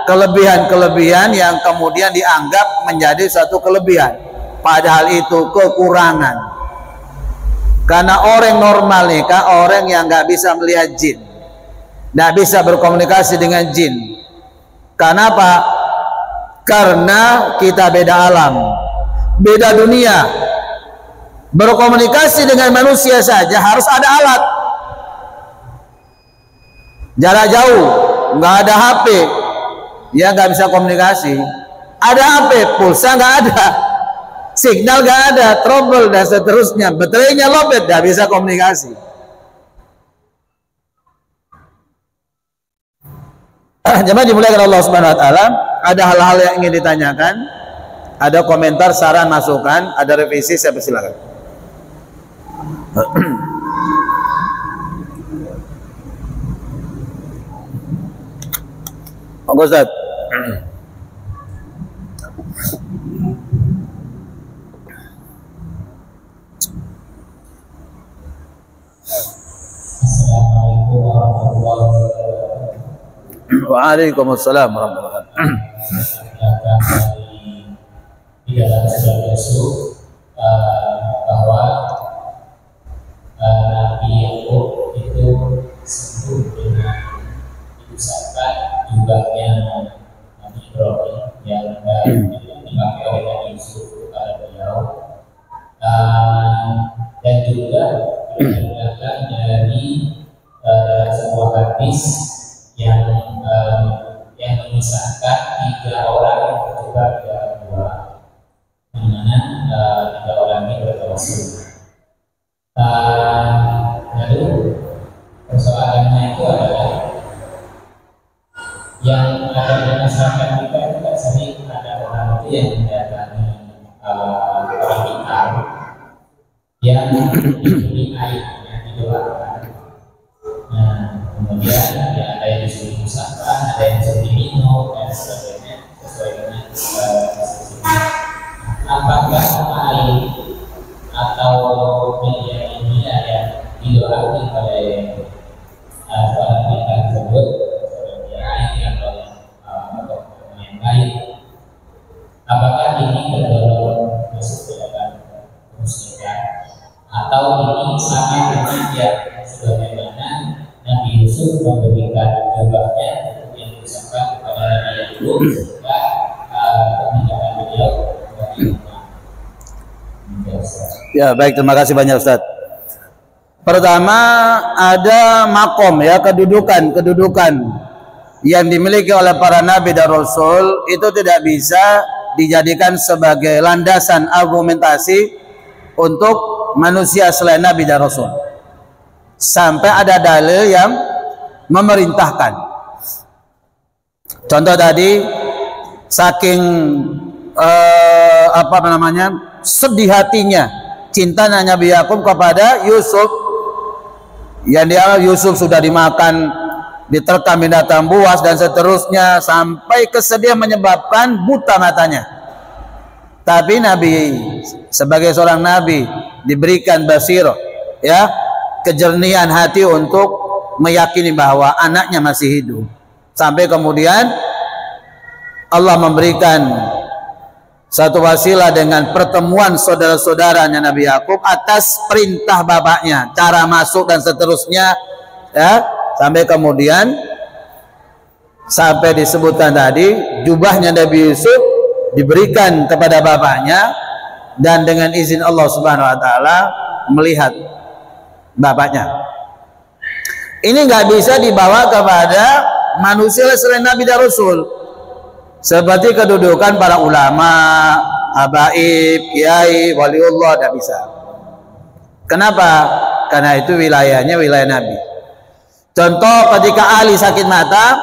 kelebihan-kelebihan yang kemudian dianggap menjadi satu kelebihan, padahal itu kekurangan. Karena orang normal nih, orang yang nggak bisa melihat jin, nggak bisa berkomunikasi dengan jin. Kenapa? Karena kita beda alam, beda dunia. Berkomunikasi dengan manusia saja harus ada alat. Jarak jauh, nggak ada HP, ya nggak bisa komunikasi. Ada HP, pulsa nggak ada, signal nggak ada, trouble dan seterusnya, baterainya lobet, nggak bisa komunikasi. Jemaah dimuliakan Allah Subhanahu wa taala, ada hal-hal yang ingin ditanyakan, ada komentar, saran, masukan, ada revisi, saya persilakan. Monggo Ustaz. Assalamualaikum warahmatullahi wabarakatuh. Waalaikumsalam warahmatullahi wabarakatuh. Di dalam sebuah besok bahwa Nabi Yakub itu sembuh dengan diusahakan jubahnya Nabi Ibrahim yang dipakai oleh Nabi Yusuf kepada beliau, dan juga berdasarkan dari sebuah hadis yang memisahkan 3 orang yang terjebak di dalam gua, di mana 3 orang ini bertawassul. Lalu persoalannya itu adalah yang ada di masyarakat kita itu kan sering ada orang itu yang mendatangi orang pintar yang diberi air, yang didoakan. Nah, kemudian ya ada yang disuruh musafah, ada yang disuruh diminum dan sebagainya sesuai dengan apakah air atau media yang didoakan oleh orang pintar tersebut seperti air atau yang lain, apakah ini tergolong masuk ke dalam kemusyrikan atau ini sama dengan yang sebagaimana Nabi Yusuf memberikan jubahnya yang disebutkan kepada Nabi Yakub sehingga pernikahan beliau Ya, baik, terima kasih banyak Ustaz. Pertama ada makom, ya, kedudukan yang dimiliki oleh para nabi dan rasul itu tidak bisa dijadikan sebagai landasan argumentasi untuk manusia selain nabi dan rasul sampai ada dalil yang memerintahkan. Contoh tadi, saking sedih hatinya cintanya Nabi Yakub kepada Yusuf, yang dia Yusuf sudah dimakan, diterkam binatang buas dan seterusnya, sampai kesedihan menyebabkan buta matanya. Tapi Nabi sebagai seorang nabi diberikan basirah, ya, kejernihan hati untuk meyakini bahwa anaknya masih hidup. Sampai kemudian Allah memberikan satu wasilah dengan pertemuan saudara-saudaranya Nabi Yakub atas perintah bapaknya, cara masuk dan seterusnya, ya, sampai kemudian sampai disebutkan tadi jubahnya Nabi Yusuf diberikan kepada bapaknya dan dengan izin Allah Subhanahu wa taala melihat bapaknya. Ini nggak bisa dibawa kepada manusia selain Nabi dan Rasul. Seperti kedudukan para ulama, habaib, kiai, waliullah, tidak bisa. Kenapa? Karena itu wilayahnya wilayah Nabi. Contoh ketika Ali sakit mata,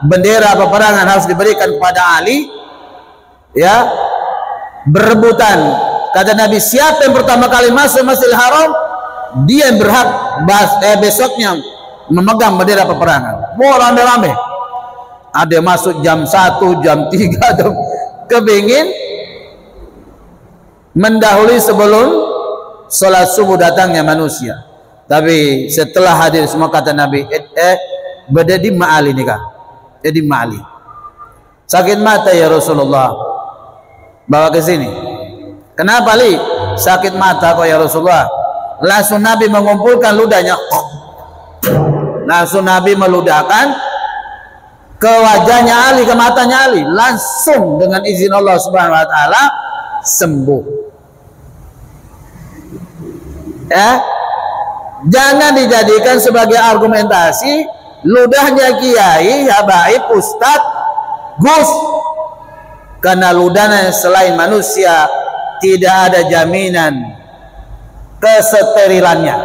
bendera peperangan harus diberikan kepada Ali, ya, berebutan. Kata Nabi, siapa yang pertama kali masuk Masjidil Haram, dia yang berhak besoknya memegang bendera peperangan. Mau rame-rame. Ada masuk jam 1, jam 3, kepingin mendahului sebelum sholat subuh datangnya manusia. Tapi setelah hadir semua, kata Nabi, berdedi ma'ali nikah, jadi ma'ali. Sakit mata ya Rasulullah, bawa ke sini. Kenapa li? Sakit mata kok ya Rasulullah. Langsung Nabi mengumpulkan ludahnya, langsung Nabi meludahkan ke wajahnya Ali, ke matanya Ali, langsung dengan izin Allah Subhanahu wa taala sembuh. Ya, jangan dijadikan sebagai argumentasi ludahnya kiai, habaib, ustadz, gus, karena ludahnya selain manusia tidak ada jaminan kesterilannya.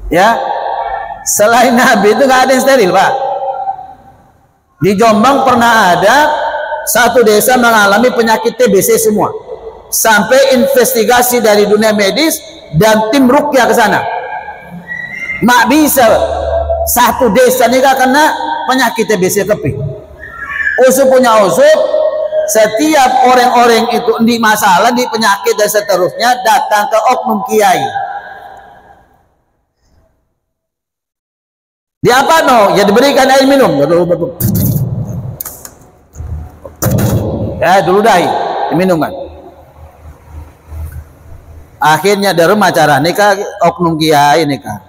Ya, selain Nabi itu nggak ada yang steril, Pak. Di Jombang pernah ada satu desa mengalami penyakit TBC semua, sampai investigasi dari dunia medis dan tim ruqyah ke sana. Mak bisa satu desa ini kena penyakit TBC keping. Usuk punya usuk, setiap orang-orang itu di masalah, di penyakit dan seterusnya datang ke oknum kiai. Dia apa no? Ya diberikan air minum. Ya dulu dahi diminum kan. Akhirnya dari rumah cara nikah oknum kiai nikah.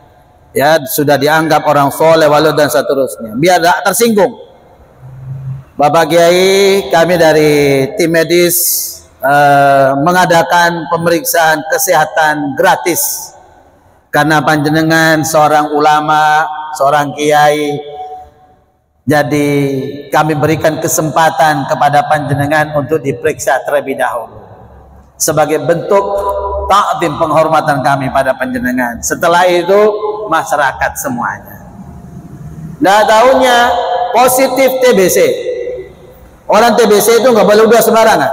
Ya sudah dianggap orang soleh walau dan seterusnya. Biar tidak tersinggung. Bapak Kiai, kami dari tim medis mengadakan pemeriksaan kesehatan gratis karena panjenengan seorang ulama, seorang kiai, jadi kami berikan kesempatan kepada panjenengan untuk diperiksa terlebih dahulu sebagai bentuk ta'zim penghormatan kami pada panjenengan. Setelah itu masyarakat semuanya. Nah tahunya positif TBC. Orang TBC itu nggak boleh udah sembarangan.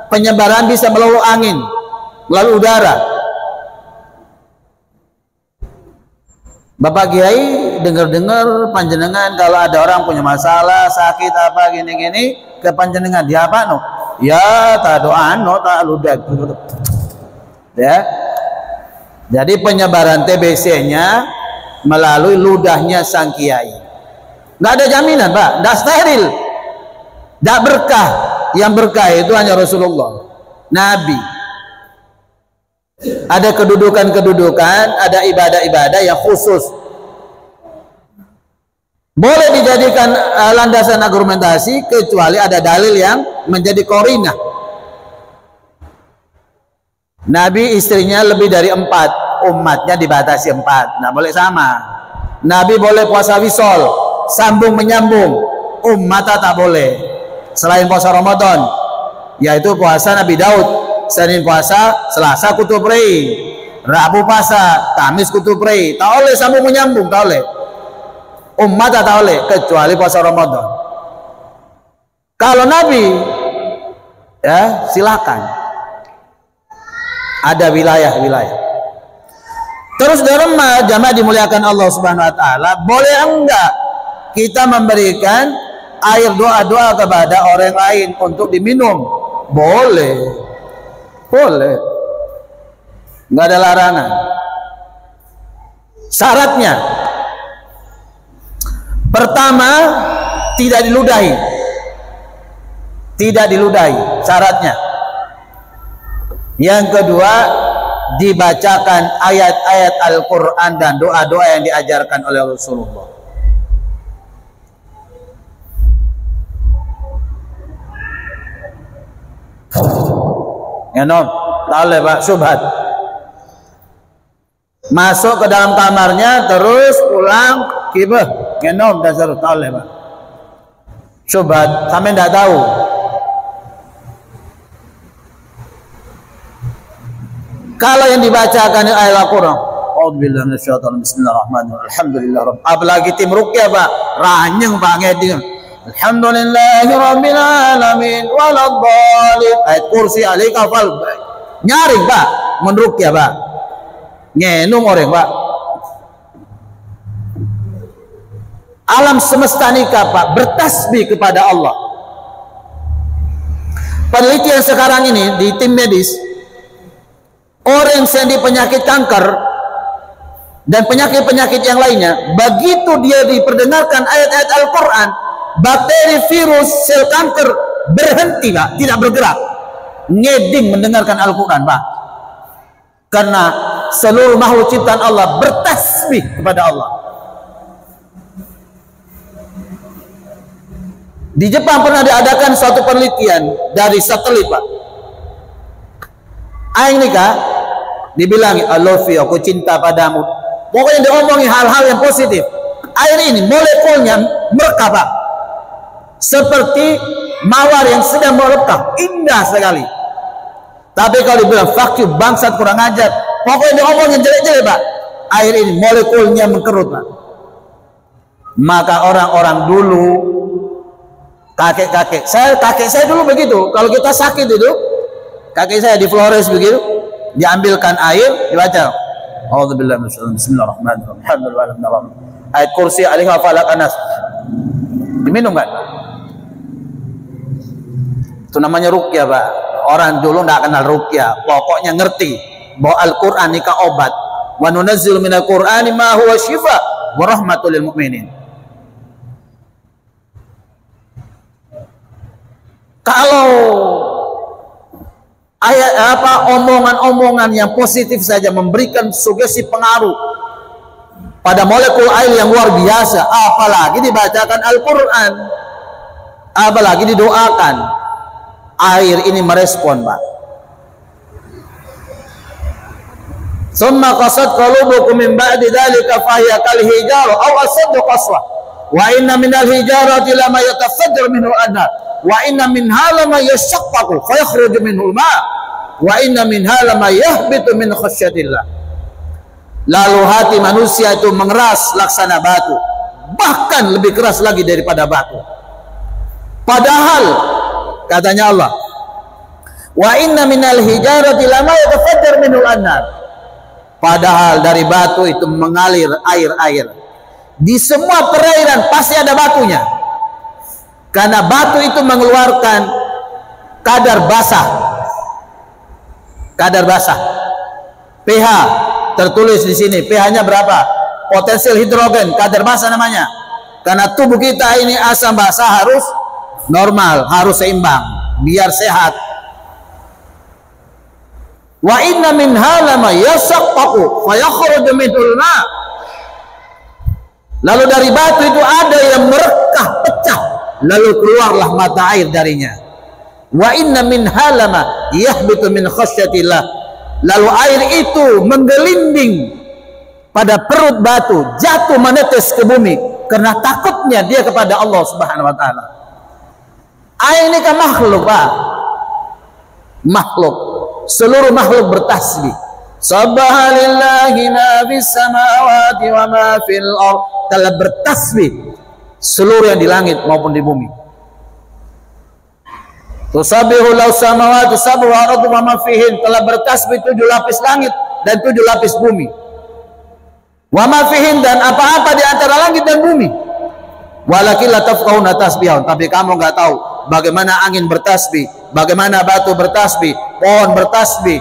Penyebaran bisa melalui angin, melalui udara. Bapak Kiai dengar-dengar panjenengan kalau ada orang punya masalah sakit apa gini-gini ke panjenengan dia apa no? Ya tak doa no tak ludah. Ya. Jadi penyebaran TBC-nya melalui ludahnya sang kiai. Nggak ada jaminan, Pak. Nggak steril. Nggak berkah. Yang berkah itu hanya Rasulullah, Nabi. Ada kedudukan-kedudukan, ada ibadah-ibadah yang khusus. Boleh dijadikan landasan argumentasi kecuali ada dalil yang menjadi qarinah. Nabi istrinya lebih dari 4, umatnya dibatasi 4. Nah boleh sama. Nabi boleh puasa wisol, sambung menyambung. Umat tak boleh. Selain puasa Ramadan, yaitu puasa Nabi Daud, Senin puasa, Selasa kutub rei, Rabu puasa, Kamis kutub rei. Tak boleh sambung menyambung, tak boleh. Umat tak boleh kecuali puasa Ramadan. Kalau Nabi, ya silakan. Ada wilayah-wilayah. Terus dalam jamaah dimuliakan Allah Subhanahu wa taala, boleh enggak kita memberikan air doa-doa kepada orang lain untuk diminum? Boleh. Boleh. Enggak ada larangan. Syaratnya pertama, tidak diludahi. Tidak diludahi syaratnya. Yang kedua, dibacakan ayat-ayat Al-Quran dan doa-doa yang diajarkan oleh Rasulullah. Ya no, tak boleh Pak, syubhat. Masuk ke dalam kamarnya terus pulang kibah, ngenom dasar tak boleh Pak. Syubhat, sampai tidak tahu. Kalau yang dibacakan ayat Al-Quran, A'udzubillahi minasyaitonir rajim, bismillahirrahmanirrahim, alhamdulillah rabb. Apalagi tim ruqyah Pak, ranyeng Pak ngeding. Alhamdulillahirabbil alamin waladhdallin. Ayat kursi alaika fal. Nyaring Pak, menruqyah Pak. Ngenung orang Pak. Alam semesta nikah Pak bertasbih kepada Allah. Penelitian sekarang ini di tim medis, orang yang sedang penyakit kanker dan penyakit-penyakit yang lainnya, begitu dia diperdengarkan ayat-ayat Al-Quran, bakteri, virus, sel kanker berhenti Pak, tidak bergerak, ngeding mendengarkan Al-Quran Pak, karena seluruh makhluk ciptaan Allah bertasbih kepada Allah. Di Jepang pernah diadakan suatu penelitian dari satelit Pak. Aing nikah dibilangi I love you, aku cinta padamu. Pokoknya diomongi hal-hal yang positif. Air ini molekulnya merekah Pak, seperti mawar yang sedang merekah, indah sekali. Tapi kalau dibilang fuck you, bangsat, kurang ajar, pokoknya diomongin jelek-jelek Pak, air ini molekulnya mengkerut Pak. Maka orang-orang dulu, kakek saya dulu begitu. Kalau kita sakit itu, kakek saya di Flores begitu, diambilkan air, dibaca A'udzubillahi minasyaitonir rajim, bismillahirrahmanirrahim, alhamdulillah, ayat kursi alaiha falaq anas, diminum kan? Itu namanya ruqyah Pak. Orang dulu tidak kenal ruqyah, pokoknya ngerti bahwa Al-Quran nikah obat. Wa nunazzilu minal Qur'ani ma huwa syifa wa rahmatul lil mu'minin. Kalau ayat omongan-omongan yang positif saja memberikan sugesti pengaruh pada molekul air yang luar biasa, apalagi dibacakan Al-Quran, apalagi didoakan, air ini merespon Pak. Summa qasat qulubukum min ba'di dzalika fahiya kal hijarah aw asaddu qaswa wa inna minal hijarati lama yatafajjaru minhu al-anhar wa inna minha lama yashaqqaqu fayakhruju minhu al-ma' wa inna minha lama yahbitu min khasyatillah. Lalu hati manusia itu mengeras laksana batu, bahkan lebih keras lagi daripada batu. Padahal katanya Allah, wa inna minal hijarati lama yatafajjaru minhu al-anhar. Padahal dari batu itu mengalir air-air. Di semua perairan pasti ada batunya, karena batu itu mengeluarkan kadar basah. Kadar basah, pH tertulis di sini, pH-nya berapa? Potensial hidrogen, kadar basah namanya. Karena tubuh kita ini asam basah harus normal, harus seimbang biar sehat. Wa inna minha lama yashaqqaqu fayakhruju minhul ma'. Lalu dari batu itu ada yang merekah, pecah, lalu keluarlah mata air darinya. Wa inna minha lama yahbitu min khasyatillah. Lalu air itu menggelinding pada perut batu, jatuh menetes ke bumi karena takutnya dia kepada Allah Subhanahu wa taala. Air ini kan makhluk, Pak. Makhluk. Seluruh makhluk bertasbih. Subhanallahi ma fis samawati wa ma fil ardh. Telah bertasbih seluruh yang di langit maupun di bumi. Tusabbihu lahu samawati sab'u wa ardu wa ma fihin. Telah bertasbih 7 lapis langit dan 7 lapis bumi. Wa ma fihin, dan apa-apa di antara langit dan bumi. Walakin la tafqahuna tasbihahum, tapi kamu enggak tahu bagaimana angin bertasbih, bagaimana batu bertasbih, pohon bertasbih,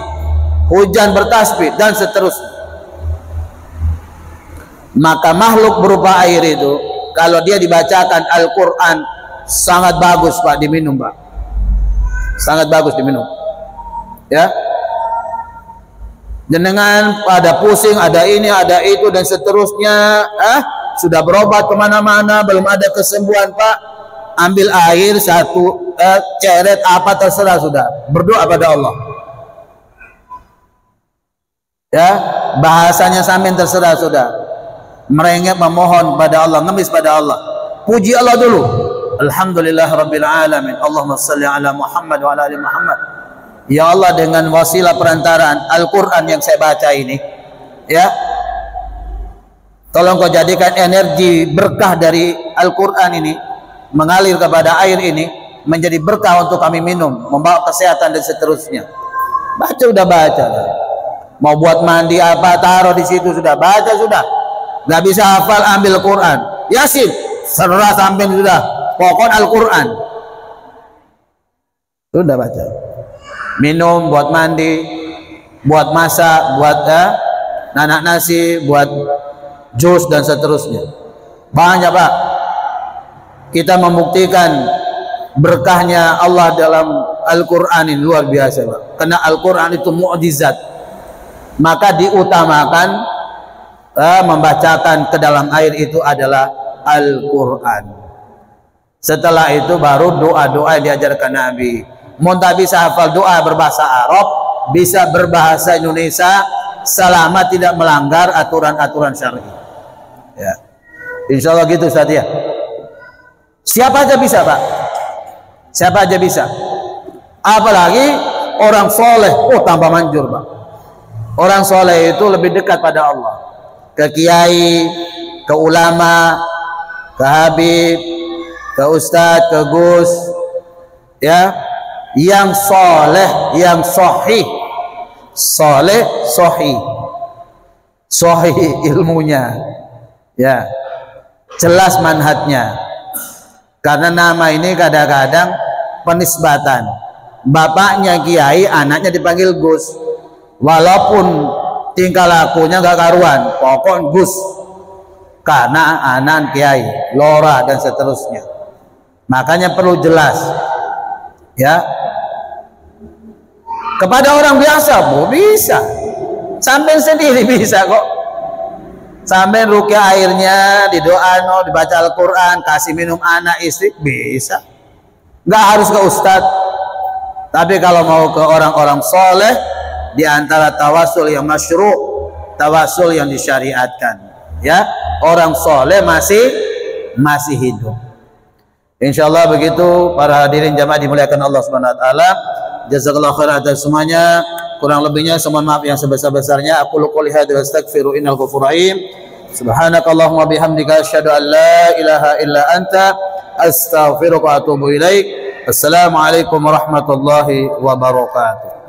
hujan bertasbih, dan seterusnya. Maka makhluk berupa air itu kalau dia dibacakan Al-Quran sangat bagus, Pak, diminum, Pak. Sangat bagus diminum, ya. Jenengan ada pusing, ada ini, ada itu, dan seterusnya, sudah berobat kemana-mana belum ada kesembuhan, Pak. Ambil air satu, ceret apa terserah, sudah berdoa pada Allah, ya. Bahasanya samin terserah, sudah merengek memohon pada Allah, ngemis pada Allah, puji Allah dulu. Alhamdulillah Rabbil Alamin, Allahumma salli ala Muhammad wa ala ali Muhammad. Ya Allah, dengan wasilah perantaraan Al-Quran yang saya baca ini, ya, tolong kau jadikan energi berkah dari Al-Quran ini mengalir kepada air ini menjadi berkah untuk kami minum, membawa kesehatan dan seterusnya. Baca, udah baca. Mau buat mandi apa, taruh di situ, sudah baca, sudah. Gak bisa hafal, ambil Quran, Yasin, serah sampai sudah, pokok Al-Quran, sudah baca. Minum, buat mandi, buat masak, buat nanak nasi, buat jus dan seterusnya. Banyak, Pak. Kita membuktikan berkahnya Allah dalam Al-Quran ini luar biasa, Pak. Karena Al-Quran itu mukjizat, maka diutamakan membacakan ke dalam air itu adalah Al-Quran. Setelah itu baru doa-doa yang diajarkan Nabi. Mau tak bisa hafal doa berbahasa Arab, bisa berbahasa Indonesia, selama tidak melanggar aturan-aturan syar'i. Ya, insya Allah gitu, Ustaz, ya. Siapa aja bisa, Pak. Siapa aja bisa. Apalagi orang soleh, tambah manjur, Pak. Orang soleh itu lebih dekat pada Allah. Ke kiai, ke ulama, ke habib, ke ustadz, ke gus, ya, yang soleh, yang sahih, soleh, sahih, sahih ilmunya, ya, jelas manhajnya. Karena nama ini kadang-kadang penisbatan, bapaknya kiai, anaknya dipanggil gus, walaupun tingkah lakunya gak karuan, pokok gus, karena anak kiai, lora dan seterusnya. Makanya perlu jelas, ya. Kepada orang biasa, bisa, sampai sendiri bisa kok. Sampai rukyah airnya, didoa, dibaca Al-Quran, kasih minum anak istri, bisa. Gak harus ke ustadz. Tapi kalau mau ke orang-orang soleh, di antara tawasul yang masyru', tawasul yang disyariatkan, ya, orang soleh masih hidup. Insyaallah begitu para hadirin jamaah dimuliakan Allah Subhanahu wa taala. Jazakallahu khairan atas semuanya. Kurang lebihnya saya mohon maaf yang sebesar-besarnya. Aku qouli hadza wa astaghfiru innal ghafurur rahim. Subhanakallahumma bihamdika asyhadu an la ilaha illa anta astaghfiruka wa atubu ilaik. Assalamualaikum warahmatullahi wabarakatuh.